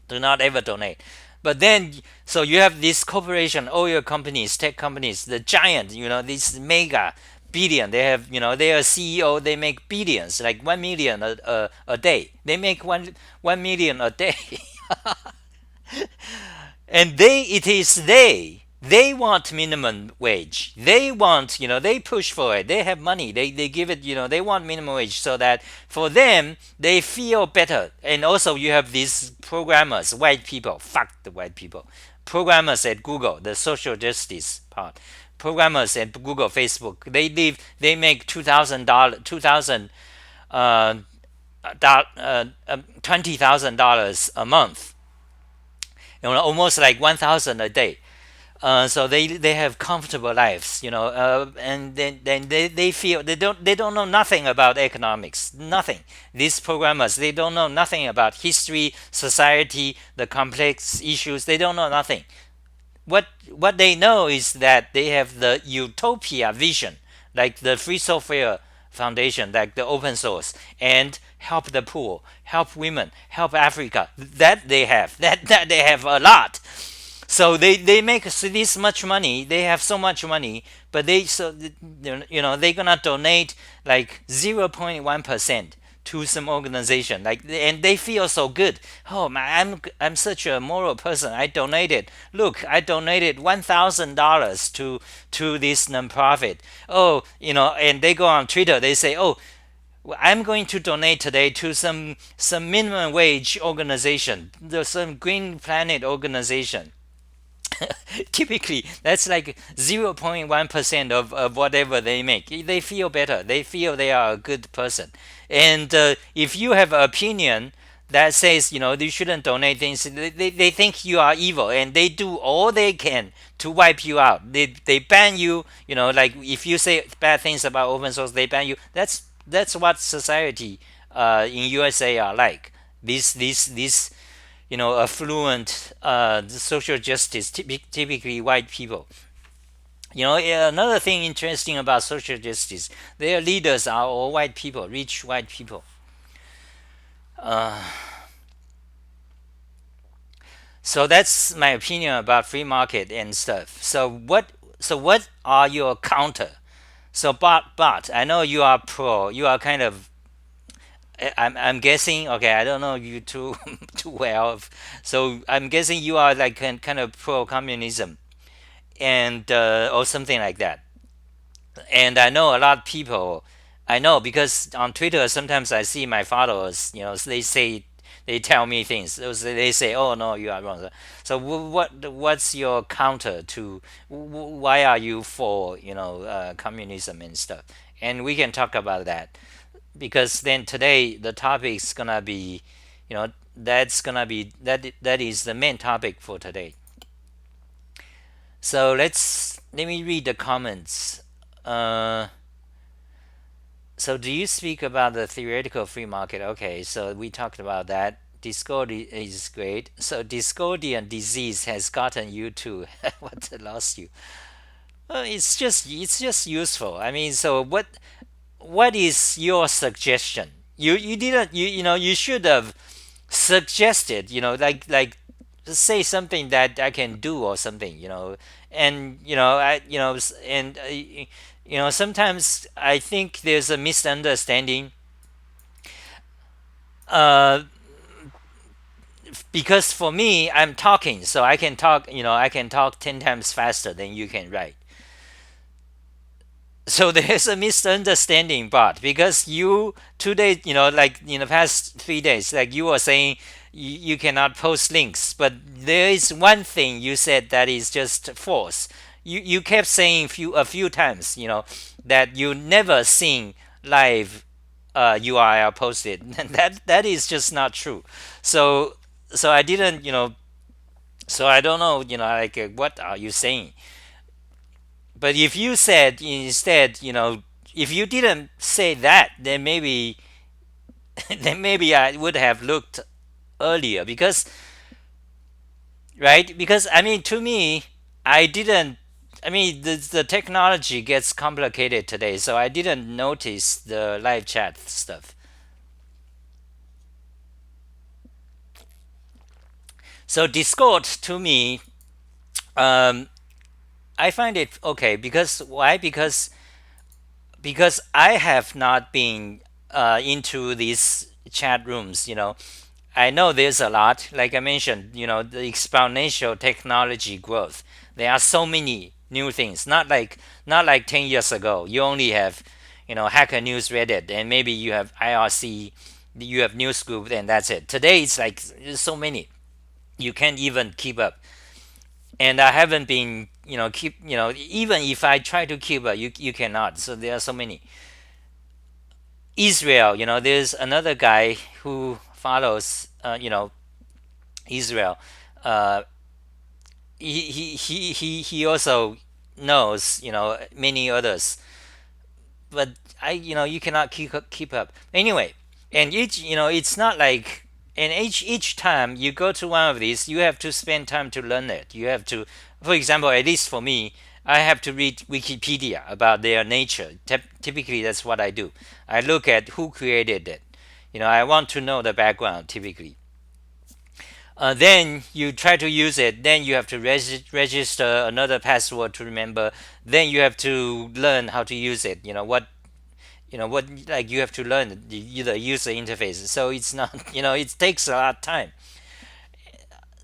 Do not ever donate. But then, so you have this corporation, oil companies, tech companies, the giant, this mega billion. They have, they are CEO. They make billions, like 1 million a day. They make one million a day. And they want minimum wage. They want, they push for it. They have money. They give it, they want minimum wage, so that for them they feel better. And also you have these programmers, white people. Fuck the white people. Programmers at Google, the social justice part. Programmers at Google, Facebook. They make $2,000, $20,000 a month. Almost like 1,000 a day. So they have comfortable lives, and then they feel they don't know nothing about economics, nothing. These programmers, they don't know nothing about history, society, the complex issues. They don't know nothing. What they know is that they have the utopia vision, like the free software foundation, like the open source, and help the poor, help women, help Africa. That they have. That they have a lot. So they make this much money. They have so much money, but they're gonna donate like 0.1% to some organization, like, and they feel so good. Oh man, I'm such a moral person. I donated. Look, I donated $1,000 to this nonprofit. Oh, and they go on Twitter. They say, oh, I'm going to donate today to some minimum wage organization, some Green Planet organization. Typically that's like 0.1% of whatever they make. They feel better, they feel they are a good person. And if you have an opinion that says you shouldn't donate things, they think you are evil, and they do all they can to wipe you out. They ban you, like if you say bad things about open source, they ban you. That's what society in USA are like. These affluent social justice, typically white people. Another thing interesting about social justice, their leaders are all white people, rich white people. So that's my opinion about free market and stuff. So what are your counter? So but I know you are pro. You are kind of, I'm guessing. Okay, I don't know you too too well. So I'm guessing you are like kind of pro communism, and or something like that. And I know a lot of people. I know because on Twitter sometimes I see my followers. They tell me things. They say, "Oh no, you are wrong." So what's your counter to why are you for communism and stuff? And we can talk about that, because then today the topic is gonna be, that's gonna be that is the main topic for today. So let me read the comments. Uh, so do you speak about the theoretical free market? Okay, so we talked about that. Discord is great. So Discordian disease has gotten you to what lost you. It's just useful. I mean, so what is your suggestion? You didn't you should have suggested, like say something that I can do or something, and sometimes I think there's a misunderstanding, uh, because for me I'm talking, so I can talk 10 times faster than you can write. So there's a misunderstanding part, because you 2 days, like in the past 3 days, like you were saying, you cannot post links, but there is one thing you said that is just false. You kept saying a few times, that you never seen live URL posted. That is just not true. So I didn't, so I don't know, like what are you saying? But if you said instead, if you didn't say that, then maybe then maybe I would have looked earlier, because right, because I mean, to me, I didn't. I mean, the technology gets complicated today, so I didn't notice the live chat stuff. So Discord, to me, um, I find it okay, because why? Because I have not been into these chat rooms. I know there's a lot, like I mentioned, the exponential technology growth. There are so many new things. Not like 10 years ago. You only have, Hacker News, Reddit, and maybe you have IRC, you have Newsgroup, and that's it. Today it's like there's so many. You can't even keep up. And I haven't been, even if I try to keep up, you cannot. So there are so many. Israel, there's another guy who follows, Israel. Uh, he also knows, many others, but you cannot keep up anyway. And it's not like, and each time you go to one of these, you have to spend time to learn it. You have to, for example, at least for me, I have to read Wikipedia about their nature. Typically, that's what I do. I look at who created it. I want to know the background typically. Then you try to use it. Then you have to register another password to remember. Then you have to learn how to use it. What, like, you have to learn the user interface. So it's not, it takes a lot of time.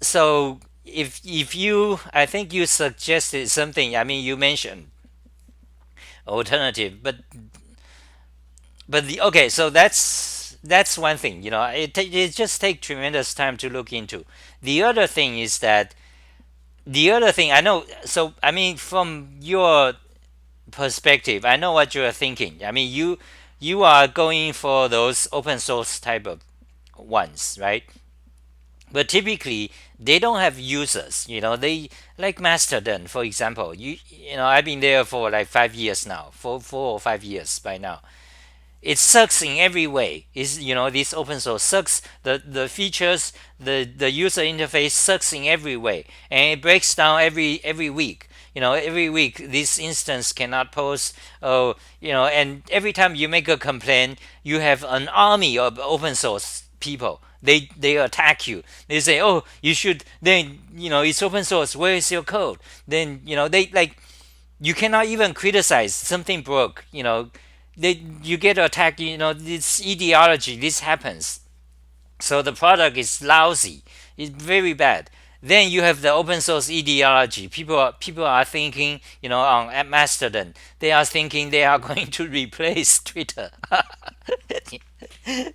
So if you, I think you suggested something. I mean, you mentioned alternative, but the okay. So that's one thing. It just takes tremendous time to look into. The other thing is that the other thing I know. So I mean, from your perspective, I know what you are thinking. I mean, you are going for those open source type of ones, right? But typically they don't have users. They, like Mastodon, for example. I've been there for like 5 years now, 4 or 5 years by now. It sucks in every way. This open source sucks. The features, the user interface sucks in every way, and it breaks down every week. Every week this instance cannot post. Oh, and every time you make a complaint, you have an army of open source people. They attack you. They say, oh, you should. Then it's open source. Where is your code? Then they, like, you cannot even criticize something broke. You get attacked. This ideology. This happens. So the product is lousy. It's very bad. Then you have the open source ideology. People are thinking, on Mastodon, they are thinking they are going to replace Twitter.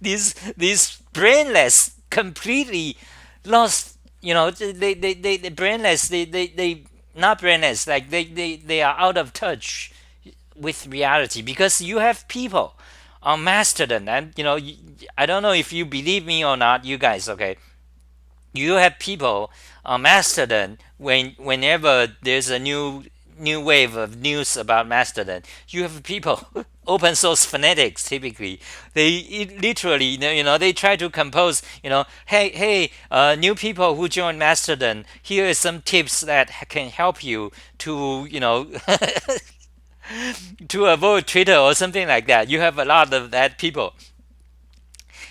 These brainless, completely lost. They brainless. They not brainless. Like they are out of touch with reality, because you have people on Mastodon, and I don't know if you believe me or not, you guys. Okay, you have people on Mastodon. Whenever there's a new wave of news about Mastodon, you have people, open source fanatics. Typically, literally, they try to compose. Hey, new people who join Mastodon. Here are some tips that can help you to to avoid Twitter or something like that. You have a lot of that people.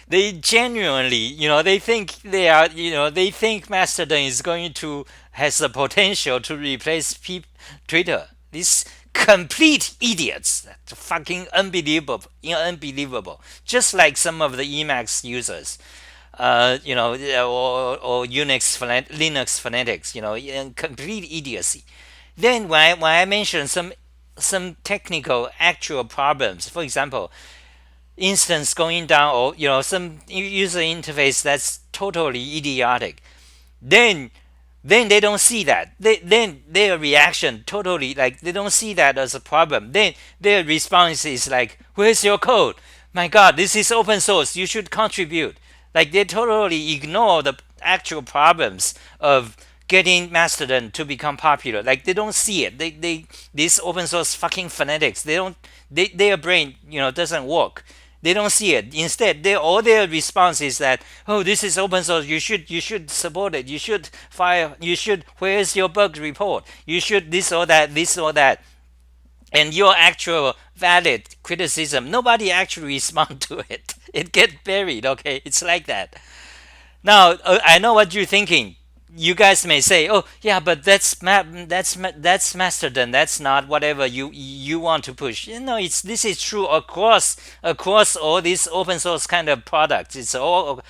They genuinely, they think they think Mastodon is going to has the potential to replace Twitter. These complete idiots, fucking unbelievable, unbelievable. Just like some of the Emacs users, or Linux fanatics, complete idiocy. Then when I mention some technical actual problems, for example, instance going down, or some user interface that's totally idiotic, then they don't see that. Then their reaction totally, like, they don't see that as a problem. Then their response is like, where's your code? My god, this is open source, you should contribute. Like, they totally ignore the actual problems of getting Mastodon to become popular. Like, they don't see it. These open source fucking fanatics, their brain doesn't work. They don't see it. Instead, all their response is that, oh, this is open source. You should support it. You should file. You should. Where's your bug report? You should this or that. This or that. And your actual valid criticism, nobody actually respond to it. It get buried. Okay, it's like that. Now, I know what you're thinking. You guys may say, "Oh, yeah, but that's Mastodon. That's not whatever you want to push." This is true across all these open source kind of products. It's all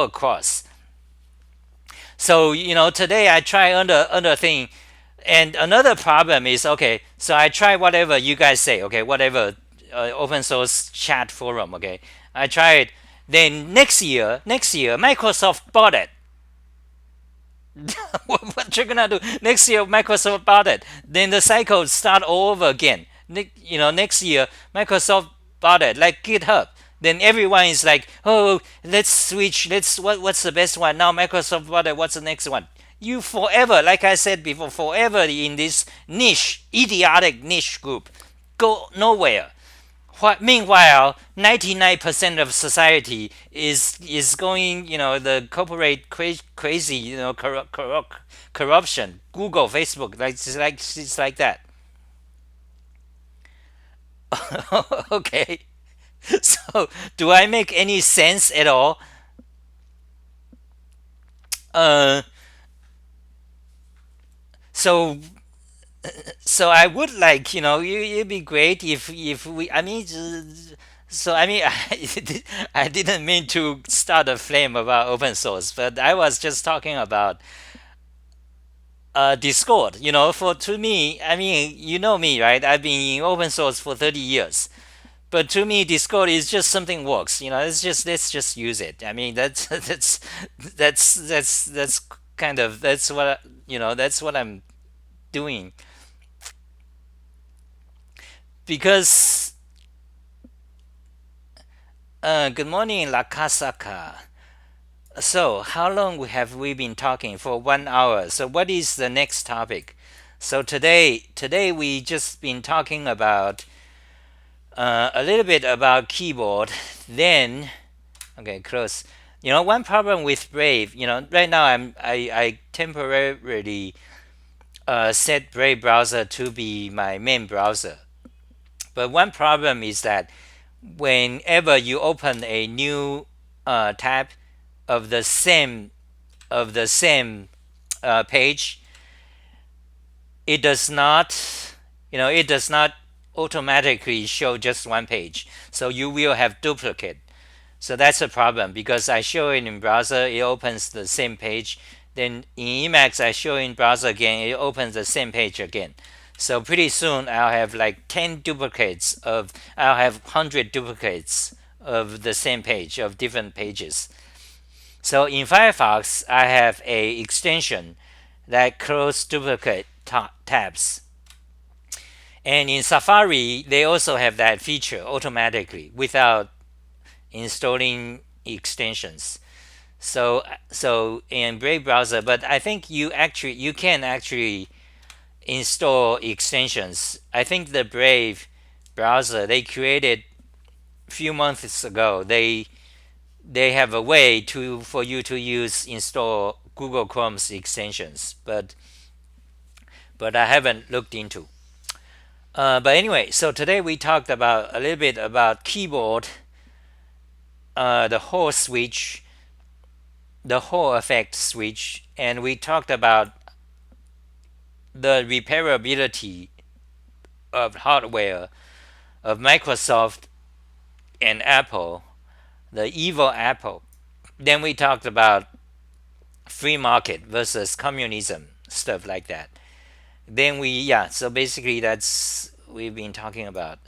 across. So today I try another thing, and another problem is, okay. So I try whatever you guys say. Okay, whatever open source chat forum. Okay, I try it. Then next year, Microsoft bought it. What you're gonna do next year? Microsoft bought it. Then the cycle start all over again. Next year Microsoft bought it, like GitHub. Then everyone is like, oh, let's switch. What's the best one now? Microsoft bought it. What's the next one? You forever, like I said before, forever in this niche, idiotic niche group, go nowhere. Meanwhile, 99% of society is going, the corporate crazy, corruption. Google, Facebook, like that. Okay, so do I make any sense at all? Uh, so so I would like, it'd be great if we. I mean, so I mean, I didn't mean to start a flame about open source, but I was just talking about Discord. For to me, I mean, you know me, right? I've been in open source for 30 years. But to me, Discord is just something works. Let's just use it. I mean, that's kind of that's what I'm doing because good morning, Lakasaka. So, how long have we been talking? For 1 hour. So, what is the next topic? So today we just been talking about a little bit about keyboard. Then, okay, close. One problem with Brave. Right now I temporarily set Brave browser to be my main browser. But one problem is that whenever you open a new tab of the same page, it does not automatically show just one page. So you will have duplicate. So that's a problem because I show it in browser, it opens the same page. Then in Emacs, I show in browser again, it opens the same page again. So pretty soon I'll have like 10 duplicates of, I'll have 100 duplicates of the same page of different pages. So in Firefox, I have a extension that close duplicate tabs. And in Safari, they also have that feature automatically without installing extensions. So in Brave browser, but I think you can actually install extensions. I think the Brave browser they created a few months ago. They have a way for you to install Google Chrome's extensions, but I haven't looked into. But anyway, so today we talked about a little bit about keyboard, the Hall switch, the Hall effect switch, and we talked about the repairability of hardware of Microsoft and Apple, the evil Apple. Then we talked about free market versus communism, stuff like that. Then so basically that's we've been talking about.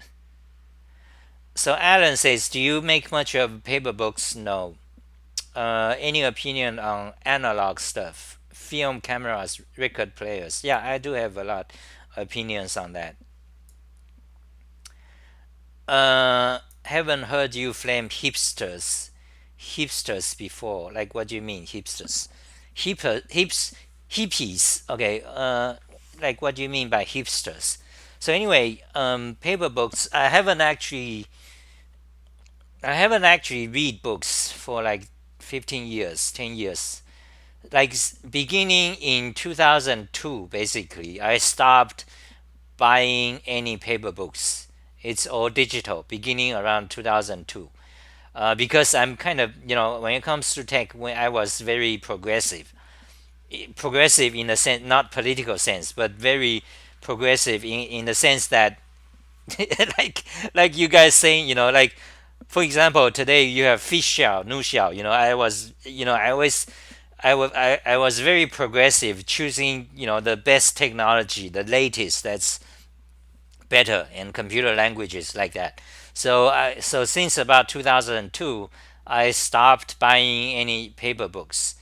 So Alan says, do you make much of paper books? No. Any opinion on analog stuff? Film cameras, record players? Yeah, I do have a lot opinions on that. Haven't heard you flame hipsters before. Like, what do you mean hipsters? Hippies. Okay. Like, what do you mean by hipsters? So anyway, paper books. I haven't actually read books for like 15 years, 10 years. Like beginning in 2002, basically, I stopped buying any paper books. It's all digital, beginning around 2002. Because I'm kind of, when it comes to tech, when I was very progressive in the sense, not political sense, but very progressive in the sense that, like you guys saying, like for example, today you have fish shell, new shell. I was, I always, I was very progressive, choosing the best technology, the latest that's better, and computer languages like that. So since about 2002, I stopped buying any paper books.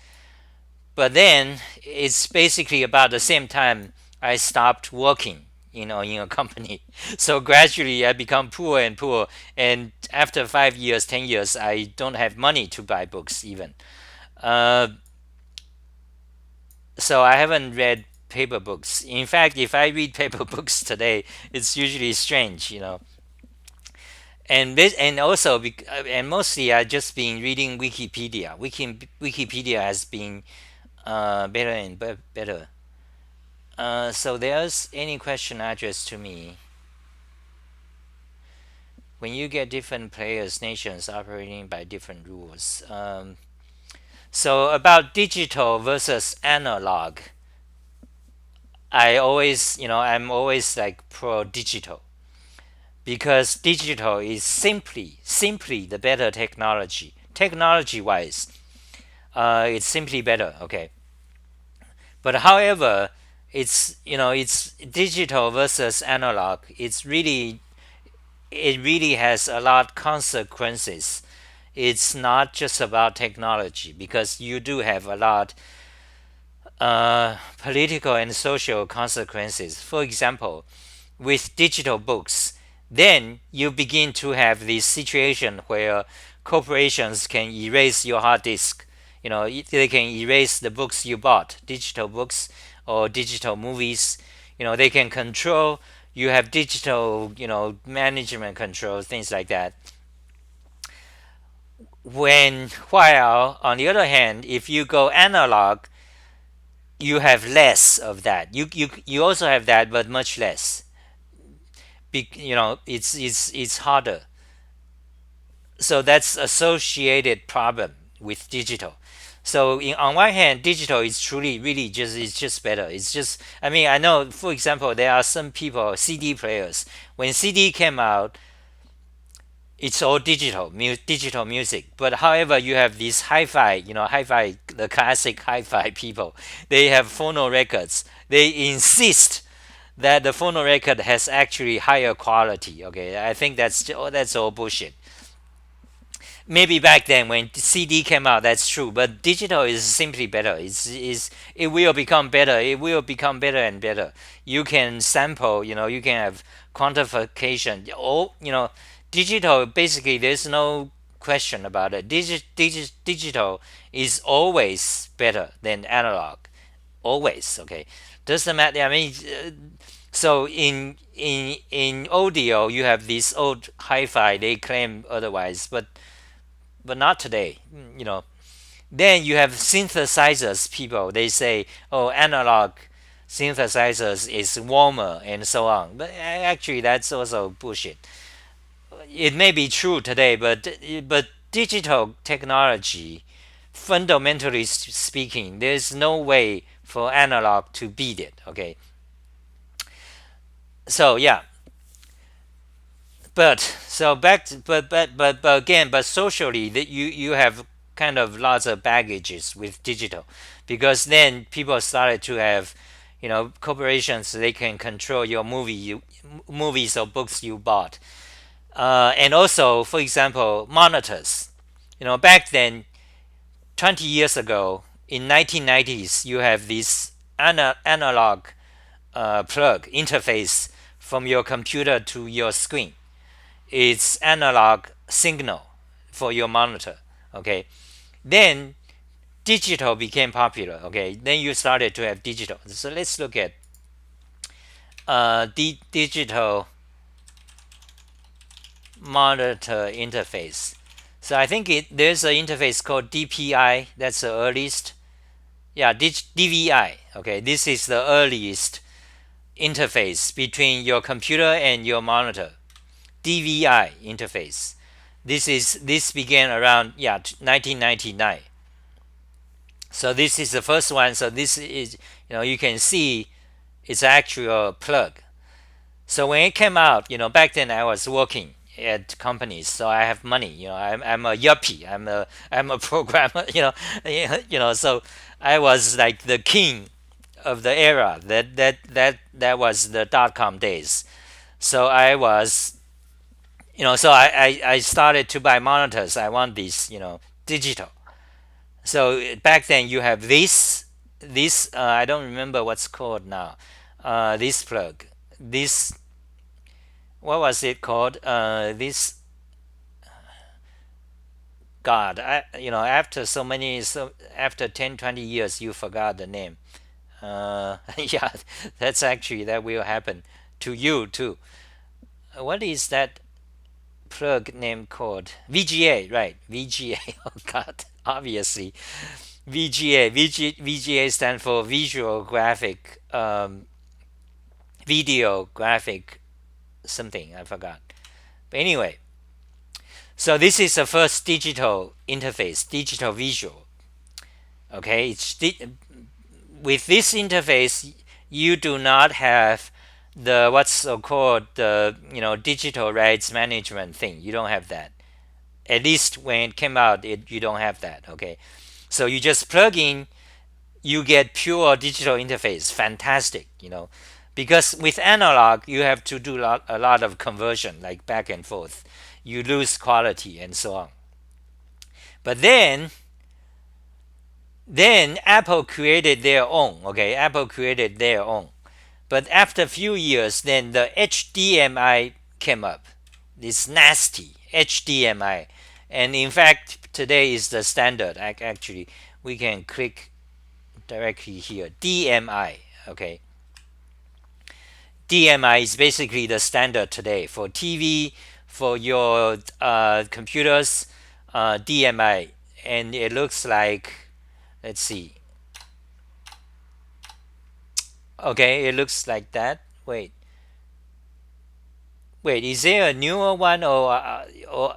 But then it's basically about the same time I stopped working, in a company. So gradually I become poor and poor, and after 5 years, 10 years, I don't have money to buy books even. Uh, So I haven't read paper books. In fact, if I read paper books today, it's usually strange. And also and mostly I just been reading Wikipedia. Wikipedia has been better and better. So there's any question addressed to me. When you get different players, nations operating by different rules. So about digital versus analog, I'm always like pro digital because digital is simply the better technology. Technology wise, it's simply better. Okay, but however, it's digital versus analog. It really has a lot consequences. It's not just about technology because you do have a lot political and social consequences. For example, with digital books, then you begin to have this situation where corporations can erase your hard disk. They can erase the books you bought, digital books or digital movies. They can control. You have digital, management controls, things like that. While on the other hand, if you go analog, you have less of that. You also have that, but much less. It's harder. So that's associated problem with digital. So on one hand, digital is truly really just better. It's just, I mean, I know, for example, there are some people, CD players. When CD came out, it's all digital music. But however, you have these hi-fi, hi-fi, the classic hi-fi people. They have phono records. They insist that the phono record has actually higher quality. Okay, I think that's all bullshit. Maybe back then when CD came out, that's true. But digital is simply better. It will become better. It will become better and better. You can sample. You can have quantification. Digital basically there's no question about it. Digital is always better than analog. Always. Okay. Doesn't matter. I mean, so in audio you have this old hi-fi. They claim otherwise, but not today. Then you have synthesizers people. They say, oh, analog synthesizers is warmer and so on. But actually, that's also bullshit. It may be true today, but digital technology, fundamentally speaking, there's no way for analog to beat it. Okay, so yeah, but again, but socially, that you have kind of lots of baggages with digital, because then people started to have, corporations. They can control your movies or books you bought, and also, for example, monitors. Back then, 20 years ago, in 1990s, you have this analog plug interface from your computer to your screen. It's analog signal for your monitor. Okay, then digital became popular. Okay, then you started to have digital. So let's look at the digital monitor interface. So I think there's an interface called DPI. That's the earliest. Yeah, DVI. Okay, this is the earliest interface between your computer and your monitor. DVI interface. This began around 1999. So this is the first one. So this is, you can see it's actual plug. So when it came out, back then I was working at companies, so I have money. I'm a yuppie. I'm a programmer. So I was like the king of the era. That was the .com days. So I was, so I started to buy monitors. I want these, digital. So back then you have this I don't remember what's called now. This plug, this, what was it called? This, God, after after 10, 20 years, you forgot the name. Yeah, that's actually that will happen to you too. What is that plug name called? VGA, right? VGA. Oh God, obviously VGA. VGA stands for Visual Graphic, Video Graphic something. I forgot. But anyway, so this is the first digital interface, digital visual. Okay, with this interface, you do not have the what's so called the digital rights management thing. You don't have that. At least when it came out, you don't have that. Okay, so you just plug in, you get pure digital interface. Fantastic, because with analog you have to do a lot of conversion, like back and forth. You lose quality and so on. But then Apple created their own. Okay, Apple created their own. But after a few years, then the HDMI came up. This nasty HDMI, and in fact, today is the standard. Actually, we can click directly here. DMI. Okay, DMI is basically the standard today for TV, for your computers. DMI, and it looks like. Let's see. Okay, it looks like that. Wait, is there a newer one, or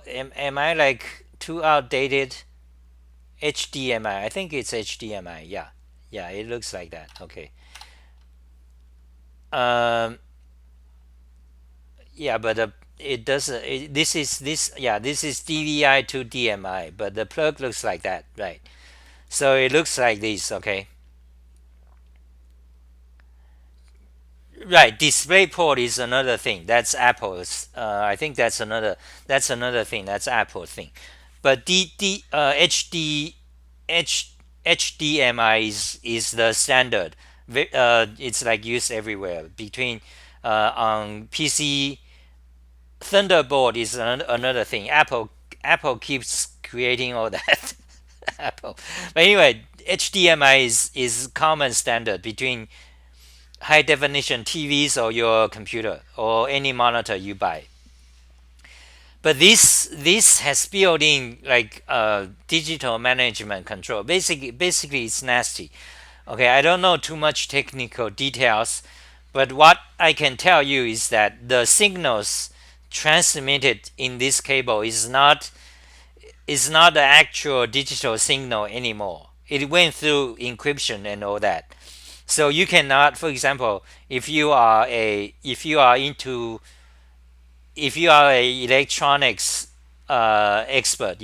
am I like too outdated? HDMI, I think it's HDMI. Yeah, yeah, it looks like that. Okay. Um, yeah, but it doesn't. This is this. Yeah, this is DVI to DMI, but the plug looks like that, right? So it looks like this. Okay. Right, DisplayPort is another thing. That's Apple's. I think that's another thing. That's Apple thing. But HDMI is the standard. It's like used everywhere. Between on PC, Thunderbolt is another thing. Apple keeps creating all that. Apple. But anyway, HDMI is common standard between high definition TVs or your computer or any monitor you buy. But this has built in like digital management control. Basically, it's nasty. Okay, I don't know too much technical details, but what I can tell you is that the signals transmitted in this cable is not the actual digital signal anymore. It went through encryption and all that. So you cannot, for example, if you are a electronics expert,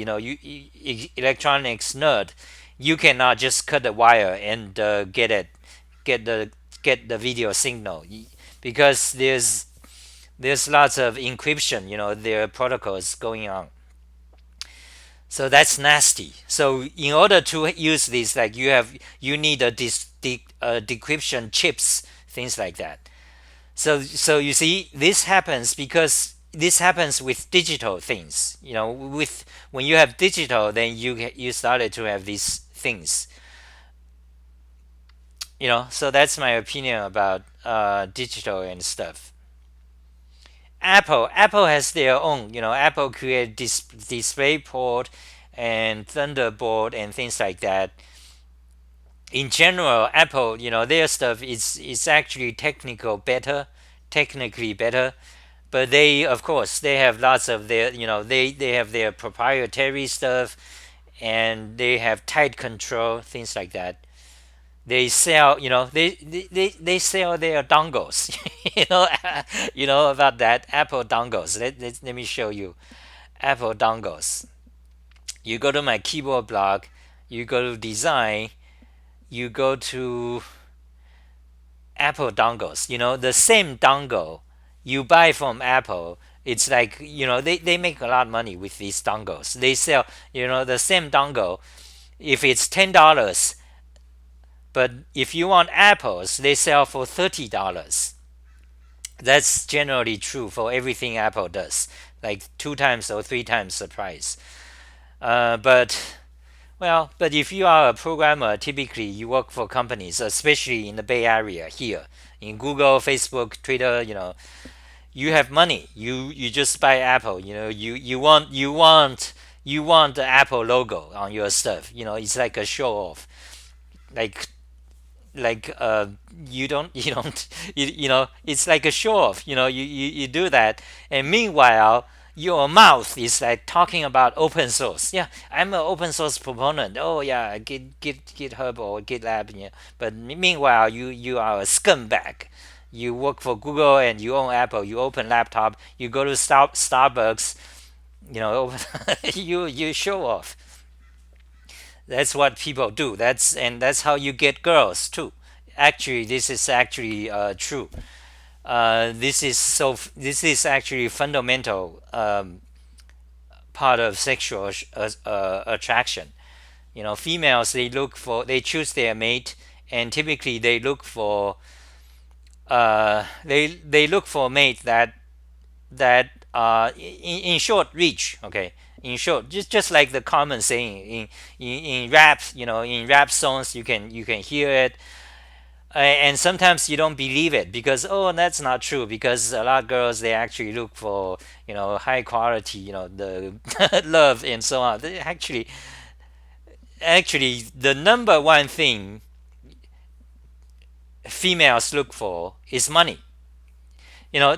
electronics nerd, you cannot just cut the wire and get the get the video signal, because there's lots of encryption. There are protocols going on. So that's nasty. So in order to use this, like you need decryption chips, things like that. So you see, this happens because this happens with digital things. With when you have digital, then you started to have these things. So that's my opinion about digital and stuff. Apple has their own. Apple created DisplayPort and Thunderbolt and things like that. In general, Apple, their stuff is actually technically better. But they, of course, they have lots of their, they have their proprietary stuff, and they have tight control, things like that. They sell, they sell their dongles. About that Apple dongles. Let me show you Apple dongles. You go to my keyboard blog, you go to design, you go to Apple dongles. The same dongle you buy from Apple, it's like, they make a lot of money with these dongles. They sell, the same dongle. If it's $10, but if you want apples, they sell for $30. That's generally true for everything Apple does, like 2 times or 3 times the price. But Well, but if you are a programmer, typically you work for companies, especially in the Bay Area here, in Google, Facebook, Twitter. You have money. You just buy Apple. You want the Apple logo on your stuff. It's like a show off. Like like you don't you don't it's like a show off. You do that, and meanwhile your mouth is like talking about open source. Yeah, I'm an open source proponent. Oh yeah, GitHub or GitLab. Yeah, but meanwhile you are a scumbag. You work for Google and you own Apple. You open laptop. You go to Starbucks. You show off. That's what people do. That's how you get girls too. Actually, this is actually true. This is actually fundamental part of sexual attraction. Females, they choose their mate, and typically they look for a mate that in short reach. Okay, in short, just like the common saying in rap. In rap songs, you can hear it. And sometimes you don't believe it because, oh, that's not true, because a lot of girls, they actually look for high quality, the love and so on. Actually the number one thing females look for is money. you know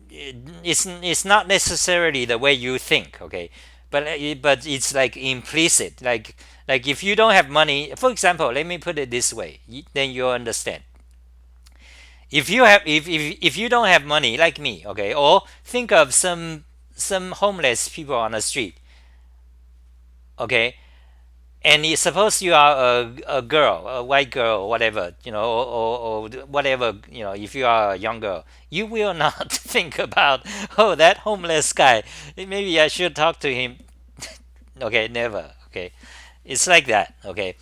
it's not necessarily the way you think. Okay, but it's like implicit. Like if you don't have money, for example, let me put it this way, then you'll understand. If you don't have money, like me, okay, or think of some homeless people on the street. Okay, and suppose you are a girl, a white girl, or whatever, or whatever, if you are a young girl, you will not think about, oh, that homeless guy, maybe I should talk to him. Okay, never. Okay, it's like that. Okay,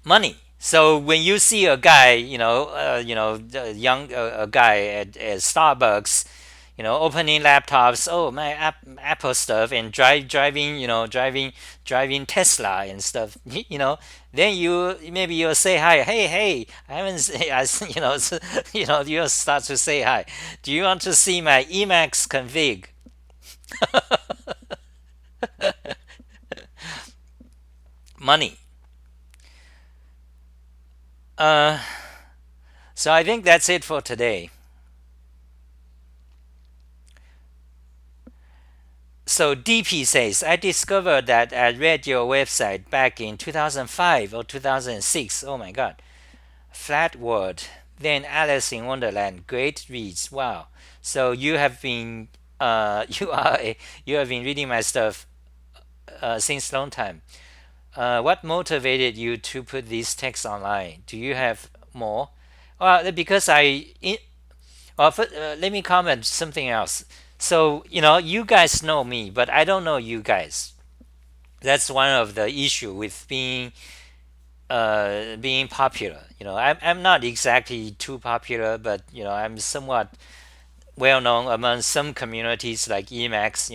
money. So when you see a guy, a young a guy at Starbucks, opening laptops, oh, my Apple stuff, and driving Tesla and stuff, then maybe you'll say hi. Hey, I haven't, you'll start to say hi. Do you want to see my Emacs config? Money. Uh, so I think that's it for today. So DP says, I discovered that I read your website back in 2005 or 2006. Oh my God. Flat World. Then Alice in Wonderland. Great reads. Wow. So you have been you have been reading my stuff since long time. What motivated you to put these texts online? Do you have more? Well, because let me comment something else. So, you guys know me, but I don't know you guys. That's one of the issue with being popular. I'm not exactly too popular, but I'm somewhat well known among some communities like Emacs.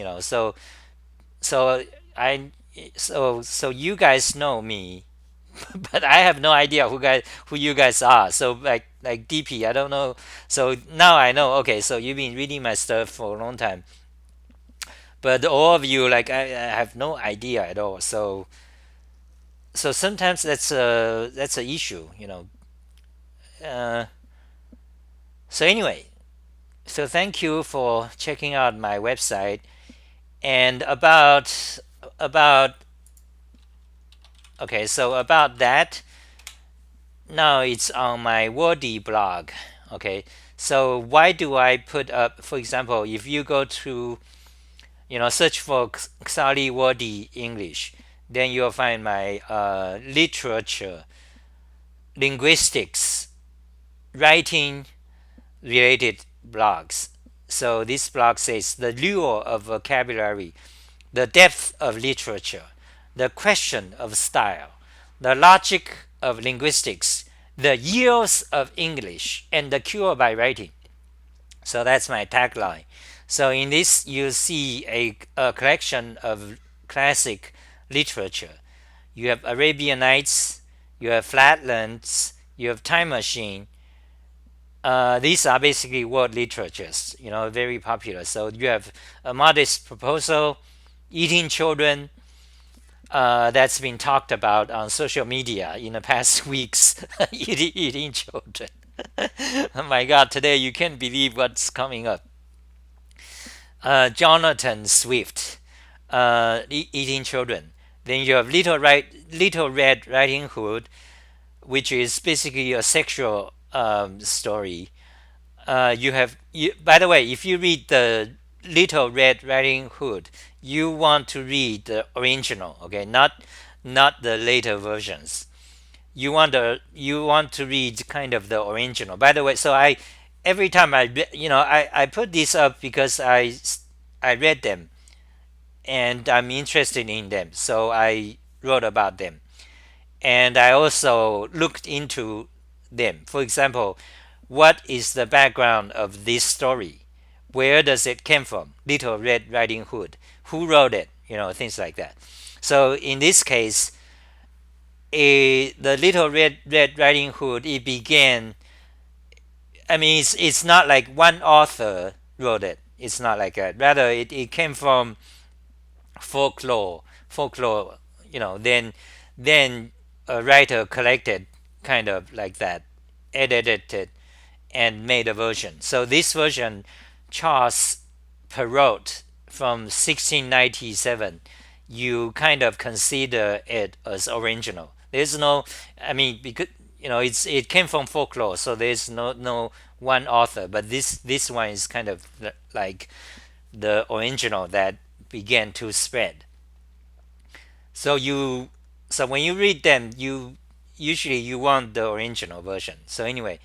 So I so you guys know me, but I have no idea who you guys are. So like DP, I don't know. So now I know. Okay, so you've been reading my stuff for a long time, but all of you, like, I have no idea at all. So sometimes that's a issue. Uh, so anyway, so thank you for checking out my website. And about okay, so about that, now it's on my Wordy blog. Okay, so why do I put up, for example, if you go to search for Xali Wordy English, then you'll find my literature, linguistics, writing related blogs. So this blog says the lure of vocabulary, the depth of literature, the question of style, the logic of linguistics, the yields of English, and the cure by writing. So that's my tagline. So in this, you see a collection of classic literature. You have Arabian Nights, you have Flatlands, you have Time Machine. These are basically world literatures, very popular. So you have A Modest Proposal, Eating Children, that's been talked about on social media in the past weeks. Eating children. Oh my God! Today you can't believe what's coming up. Jonathan Swift, Eating Children. Then you have Little Red Riding Hood, which is basically a sexual story. By the way, if you read the Little Red Riding Hood, you want to read the original, okay, not the later versions. You want to read kind of the original. By the way, so I every time I put these up because I read them and I'm interested in them, so I wrote about them. And I also looked into them. For example, what is the background of this story? Where does it come from? Little Red Riding Hood. Who wrote it? Things like that. So in this case, the Little Red Riding Hood, it began. I mean, it's not like one author wrote it. It's not like that. Rather, it came from folklore. Then a writer collected kind of like that, edited it, and made a version. So this version, Charles Perrault from 1697, you kind of consider it as original. There's no, I mean, because it came from folklore, so there's no one author. But this one is kind of like the original that began to spread. So when you read them, you usually you want the original version. So anyway,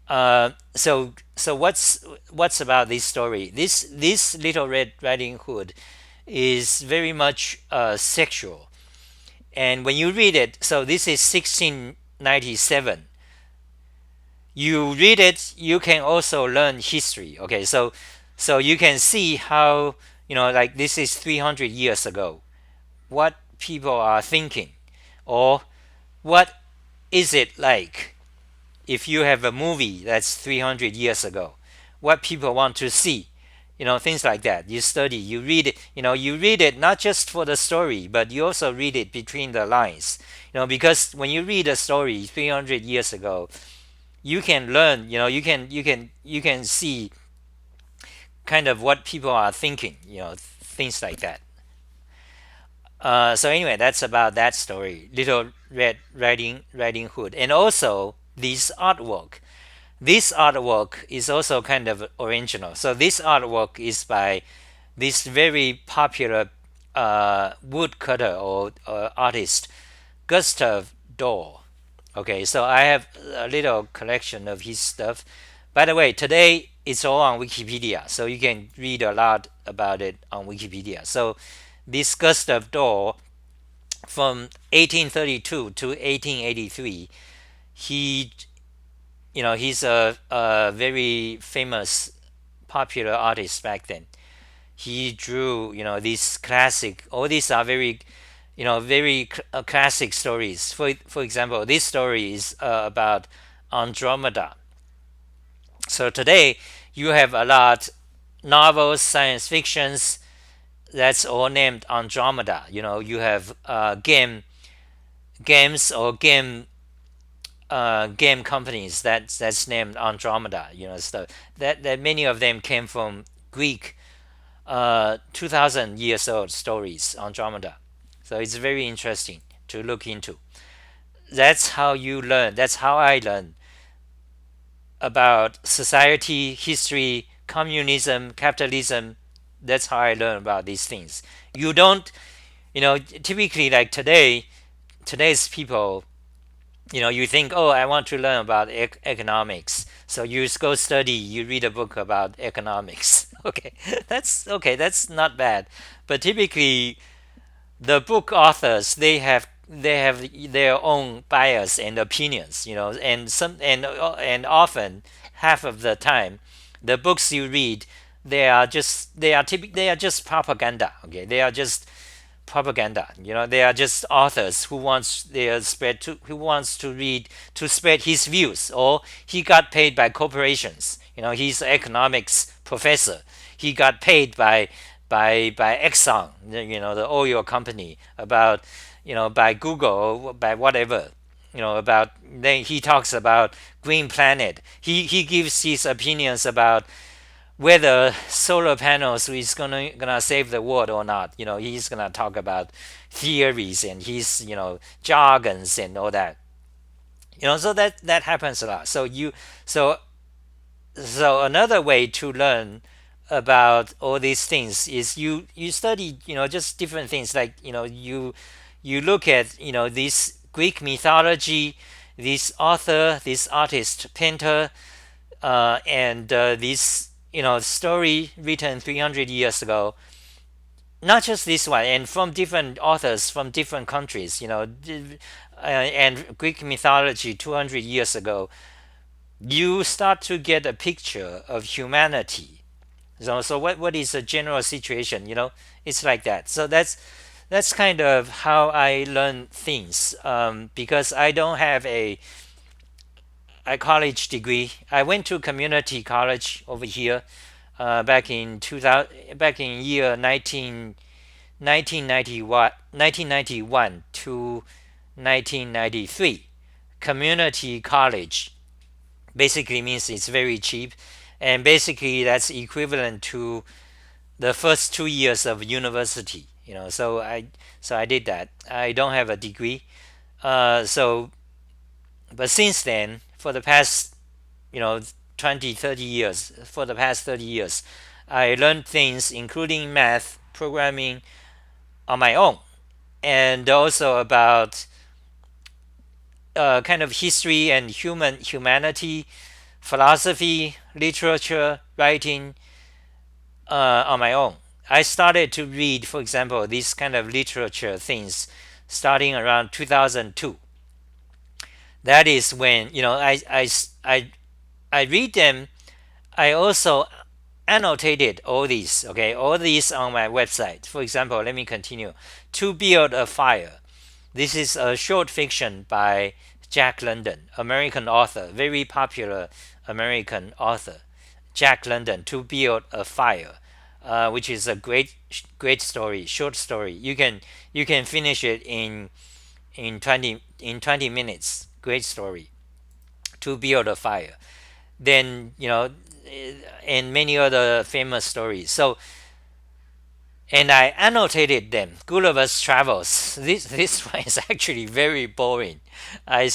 so what's about this story? This Little Red Riding Hood is very much sexual, and when you read it, so this is 1697. You read it, you can also learn history. Okay, so you can see how like this is 300 years ago. What people are thinking, or what is it like if you have a movie that's 300 years ago, what people want to see, things like that. You study, you read it, you read it not just for the story, but you also read it between the lines, because when you read a story 300 years ago, you can learn, you can see kind of what people are thinking, things like that. So anyway, that's about that story, Little Red Riding Hood, and also this artwork. This artwork is also kind of original. So this artwork is by this very popular woodcutter or artist, Gustav Dorr. Okay, so I have a little collection of his stuff. By the way, today it's all on Wikipedia, so you can read a lot about it on Wikipedia. So this Gustav Dorr from 1832 to 1883, he he's a very famous popular artist back then. He drew these classic, all these are very very classic stories. For example, this story is about Andromeda. So today you have a lot novels, science fictions, that's all named Andromeda. You have games or game companies that's named Andromeda. So that many of them came from Greek 2,000 years old stories, Andromeda. So it's very interesting to look into. That's how you learn. That's how I learn about society, history, communism, capitalism. That's how I learn about these things. You don't, typically like today's people, you think, oh, I want to learn about economics. So you go study, you read a book about economics. Okay, that's not bad. But typically, the book authors they have their own bias and opinions, and often half of the time, the books you read they are just propaganda. Okay, they are just propaganda. They are just authors who wants to read to spread his views, or he got paid by corporations. He's an economics professor. He got paid by Exxon, the oil company, about by Google, by whatever. About then he talks about green planet. He gives his opinions about whether solar panels is gonna save the world or not. He's gonna talk about theories and his jargons and all that. So that happens a lot. So so another way to learn about all these things is you study just different things, like you look at this Greek mythology, this author, this artist, painter, and this story written 300 years ago, not just this one, and from different authors from different countries, and Greek mythology 200 years ago, you start to get a picture of humanity. So what is the general situation? It's like that. So that's kind of how I learn things, because I don't have a college degree. I went to community college over here, back in 2000, back in year 1991 to 1993. Community college basically means it's very cheap, and basically that's equivalent to the first 2 years of university. So I did that. I don't have a degree. So but since then, for the past 20 30 years, for the past 30 years, I learned things including math, programming, on my own, and also about kind of history and humanity, philosophy, literature, writing, on my own. I started to read, for example, these kind of literature things starting around 2002. That is when I read them. I also annotated all these. Okay, all these on my website. For example, let me continue. To Build a Fire. This is a short fiction by Jack London, American author, very popular American author. Jack London, To Build a Fire, which is a great story, short story. You can finish it in 20 minutes. Great story. To Build a Fire. Then and many other famous stories. So, and I annotated them. Gulliver's Travels. This one is actually very boring. I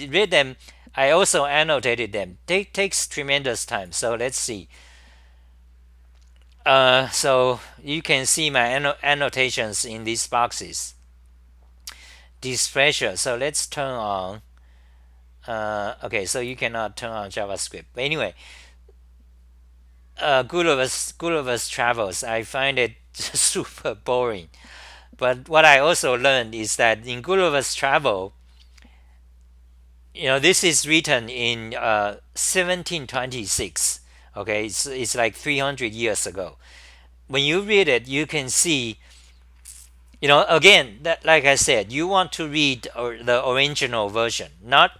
read them. I also annotated them. Takes tremendous time. So let's see. So you can see my annotations in these boxes. Displeasure. So let's turn on. Okay, so you cannot turn on JavaScript. But anyway, Gulliver's Travels. I find it super boring. But what I also learned is that in Gulliver's Travel, this is written in 1726. Okay, it's like 300 years ago. When you read it, you can see, again, that, like I said, you want to read the original version, not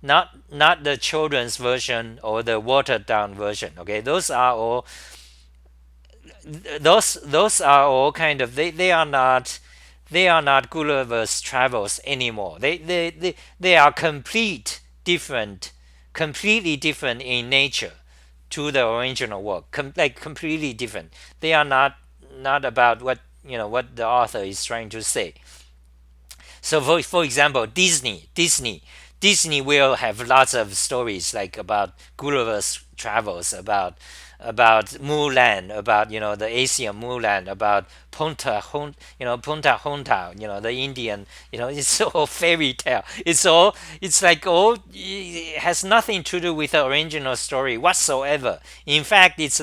the children's version or the watered down version. Okay, those are all kind of, they are not Gulliver's Travels anymore. They are completely different in nature to the original work. Like completely different. They are not about what the author is trying to say. So for example, Disney will have lots of stories like about Gulliver's Travels, about Mulan, about the Asian Mulan, about Punta Honta, the Indian, it's all fairy tale. It's like all, it has nothing to do with the original story whatsoever. In fact, it's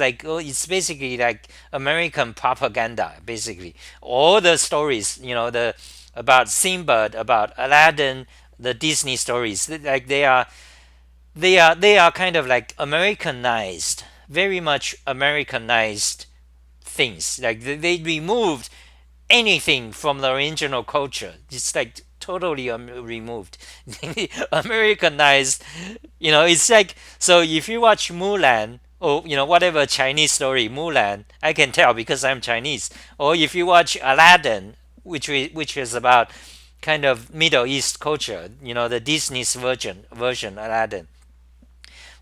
basically like American propaganda. Basically, all the stories, the about Sinbad, about Aladdin, the Disney stories, like they are kind of like Americanized, very much Americanized things. Like they removed anything from the original culture. It's like totally removed, Americanized. It's like, so if you watch Mulan, or whatever Chinese story Mulan, I can tell because I'm Chinese. Or if you watch Aladdin, which is about kind of Middle East culture, the Disney's version Aladdin.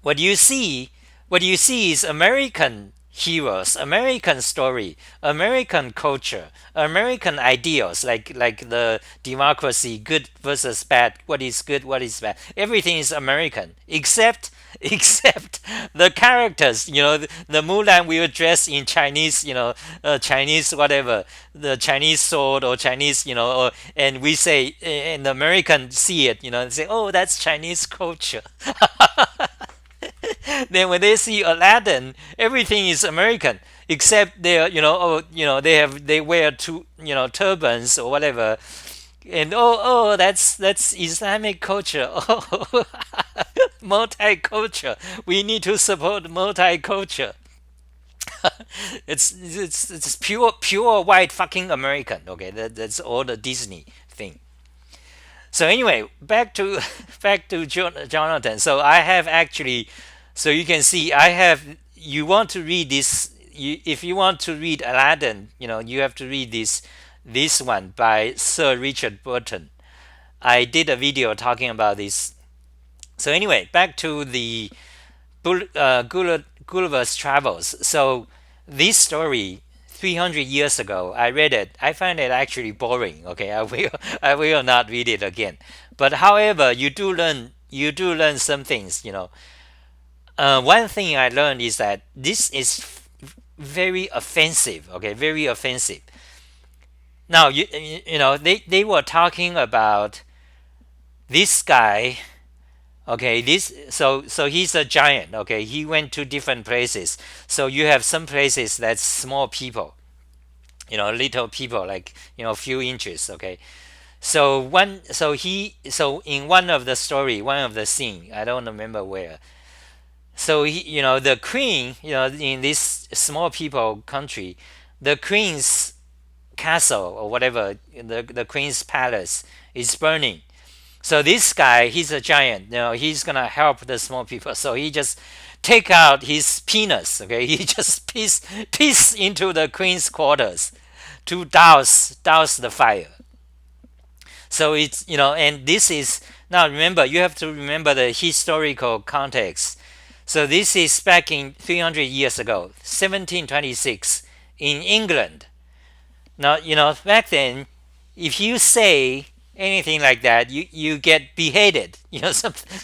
What you see, what you see is American heroes, American story, American culture, American ideals, like the democracy, good versus bad, what is good, what is bad. Everything is American, except except the characters. The Mulan will dress in Chinese, Chinese whatever, the Chinese sword or Chinese, and we say, and the American see it, and say, oh, that's Chinese culture. Then when they see Aladdin, everything is American except they're, they wear two, turbans or whatever, and that's Islamic culture. Oh, multicultural. We need to support multicultural. It's pure white fucking American. Okay, that's all the Disney thing. So anyway, back to Jonathan. So I have actually, so you can see I have. You want to read this? If you want to read Aladdin, you have to read this one by Sir Richard Burton. I did a video talking about this. So anyway, back to the Gulliver's Travels. So this story, 300 years ago, I read it. I find it actually boring. Okay, I will not read it again. But however, you do learn some things. One thing I learned is that this is very offensive. Okay, very offensive. Now they were talking about this guy. Okay, so he's a giant. Okay, he went to different places. So you have some places that's small people, little people, like few inches. Okay, so in one of the story, one of the scene, I don't remember where. So the queen, in this small people country, the queen's castle or whatever, the queen's palace is burning. So this guy, he's a giant. He's gonna help the small people. So he just take out his penis. Okay, he just piss into the queen's quarters to douse the fire. So it's and this is, now remember, you have to remember the historical context. So this is back in 300 years ago, 1726, in England. Now back then, if you say anything like that, you get beheaded.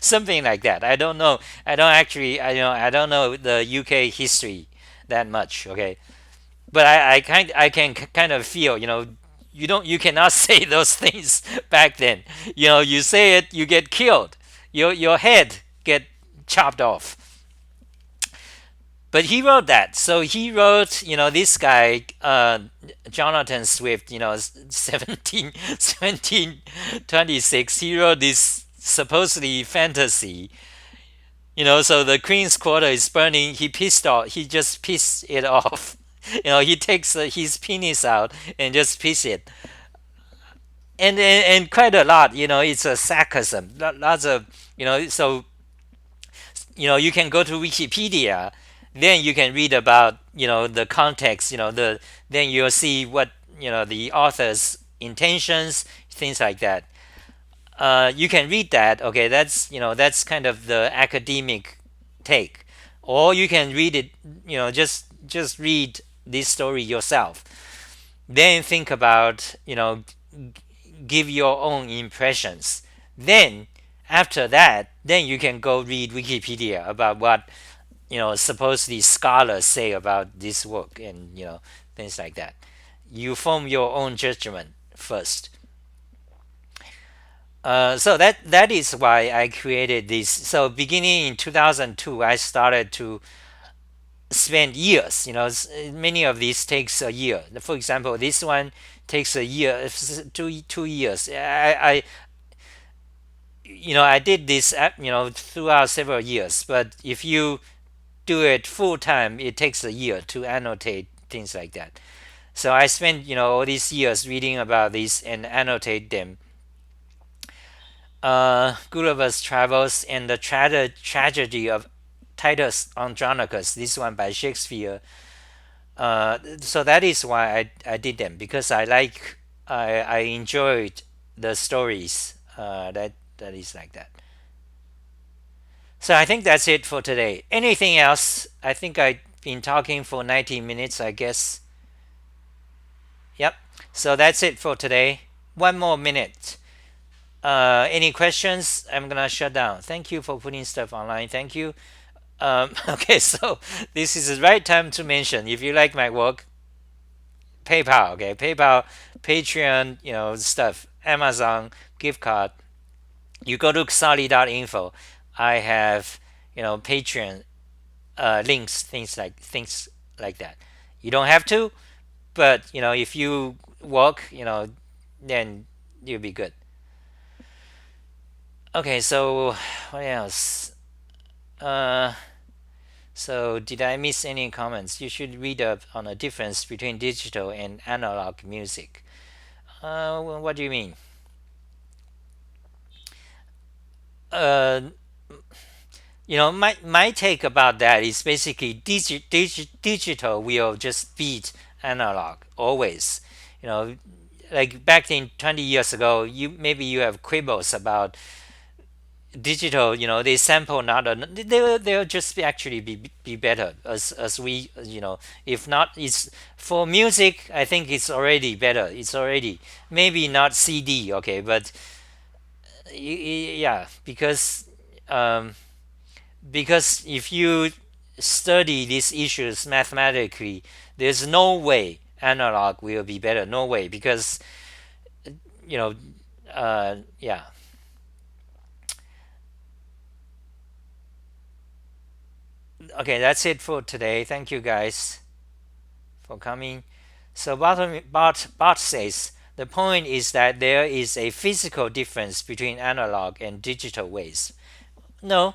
Something like that. I don't know. I don't actually. I don't know the UK history that much. Okay, but I can kind of feel. You cannot say those things back then. You say it, you get killed. Your head get chopped off. But he wrote that. So he wrote, this guy, Jonathan Swift, 1726. He wrote this supposedly fantasy. So the Queen's Quarter is burning. He pissed off. He just pissed it off. He takes his penis out and just piss it. And quite a lot. It's a sarcasm. Lots of, so you can go to Wikipedia, then you can read about the context, then you'll see what the author's intentions, things like that. You can read that. Okay, that's kind of the academic take, or you can read it, just read this story yourself, then think about, give your own impressions. Then after that, then you can go read Wikipedia about what supposedly scholars say about this work, and things like that. You form your own judgment first. So that is why I created this. So beginning in 2002, I started to spend years. Many of these takes a year. For example, this one takes a year, 2 years. I did this throughout several years. But if you do it full time, it takes a year to annotate things like that. So I spent all these years reading about these and annotate them. Gulliver's Travels and the tragedy of Titus Andronicus. This one by Shakespeare. So that is why I did them, because I enjoyed the stories. That is like that. So I think that's it for today. Anything else? I think I've been talking for 90 minutes, I guess. Yep. So that's it for today. One more minute. Any questions? I'm gonna shut down. Thank you for putting stuff online. Thank you. Okay, so this is the right time to mention, if you like my work, PayPal. Okay, PayPal, Patreon, stuff, Amazon gift card. You go to xali.info. I have Patreon links, things like that. You don't have to, but if you work, then you'll be good. Okay, so what else? Uh, so did I miss any comments? You should read up on the difference between digital and analog music. What do you mean? Uh, my take about that is basically digital will just beat analog always. You know, like back in 20 years ago, you have quibbles about digital. They sample not they'll just actually be better as we if not, it's for music. I think it's already better. It's already maybe not CD, okay, but yeah, um because if you study these issues mathematically, there's no way analog will be better. No way, because you know, yeah. Okay, that's it for today. Thank you guys for coming. So Bart says the point is that there is a physical difference between analog and digital waves. No,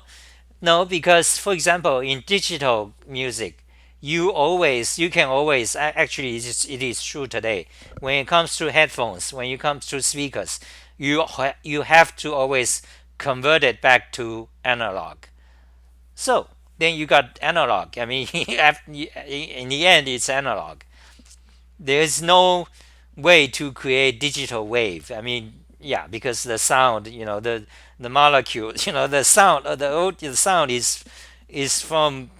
no, because for example, in digital music, you can always actually it is true today. When it comes to headphones, when it comes to speakers, you have to always convert it back to analog. So then you got analog. I mean, in the end, it's analog. There's no way to create digital wave. I mean, yeah, because the sound, the molecule, the sound, the sound is from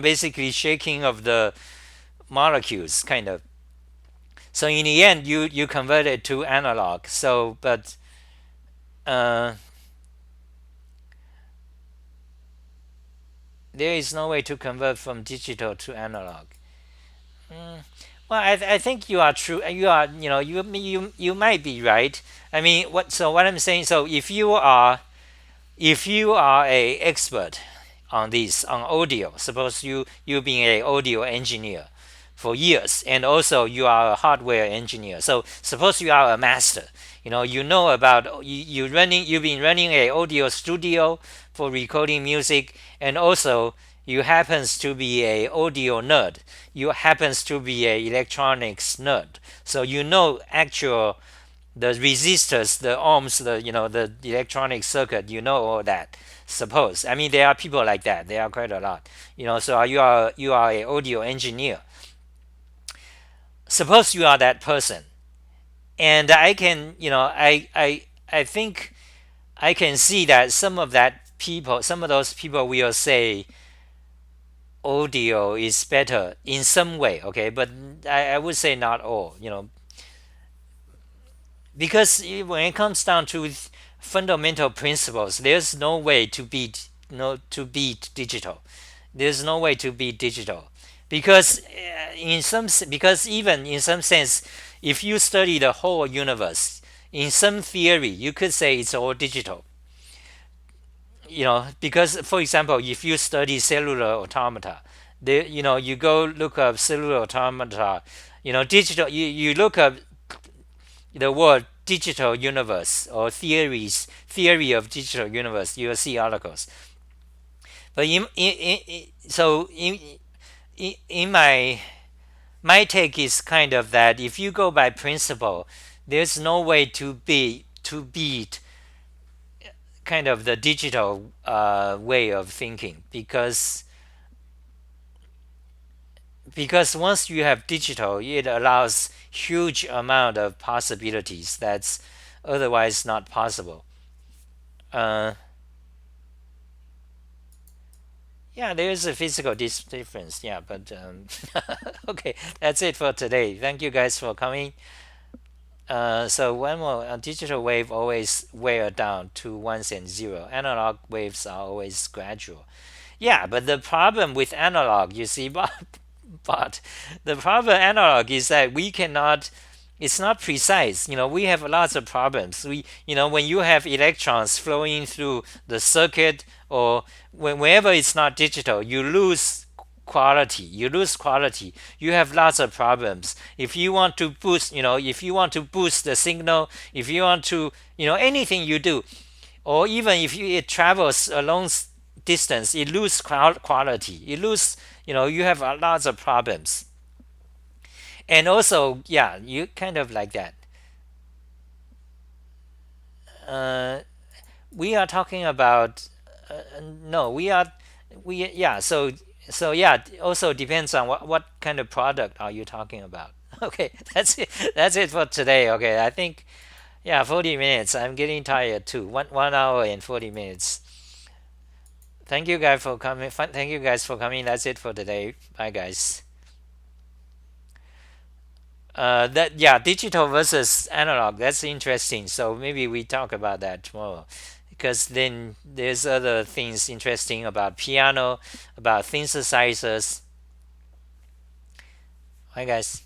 basically shaking of the molecules, kind of. So in the end, you convert it to analog. So, but uh, there is no way to convert from digital to analog. Mm, well, I think you are true. You are, you might be right. I mean, what I'm saying. So if you are a expert on this, on audio, suppose you being a audio engineer for years, and also you are a hardware engineer. So suppose you are a master. You know about you've been running a audio studio for recording music, and also you happens to be a audio nerd. You happens to be a electronics nerd. So actual the resistors, the ohms, the electronic circuit, all that. Suppose, I mean, there are people like that. There are quite a lot. So you are a audio engineer. Suppose you are that person, and I can, I think I can see that some of those people will say audio is better in some way, okay, but I would say not all, because when it comes down to fundamental principles, there's no way to beat no to beat digital. There's no way to beat digital, because because even in some sense, if you study the whole universe, in some theory, you could say it's all digital. Because for example, if you study cellular automata, you go look up cellular automata, digital. You look up the word digital universe or theory of digital universe, you'll see articles. But in my my take is kind of that if you go by principle, there's no way to beat kind of the digital way of thinking, because once you have digital, it allows huge amount of possibilities that's otherwise not possible. uh, yeah, there's a physical difference, yeah, but okay, that's it for today. Thank you guys for coming. So one more, digital wave always wear down to ones and zero. Analog waves are always gradual. Yeah, but the problem with analog, you see, but the problem analog is that we cannot. It's not precise. We have lots of problems. When you have electrons flowing through the circuit, or whenever it's not digital, you lose quality. You have lots of problems. If you want to boost, if you want to boost the signal, if you want to, anything you do, or even if it travels a long distance, it loses quality. It lose, you have lots of problems. And also, yeah, you kind of like that. Uh, we are talking about, no, yeah. So yeah, it also depends on what kind of product are you talking about. Okay, that's it. That's it for today. Okay, I think, yeah, 40 minutes. I'm getting tired too. One hour and 40 minutes. Thank you guys for coming. Thank you guys for coming. That's it for today. Bye, guys. That Yeah, digital versus analog. That's interesting. So maybe we talk about that tomorrow, because then there's other things interesting about piano, about synthesizers. Bye, guys.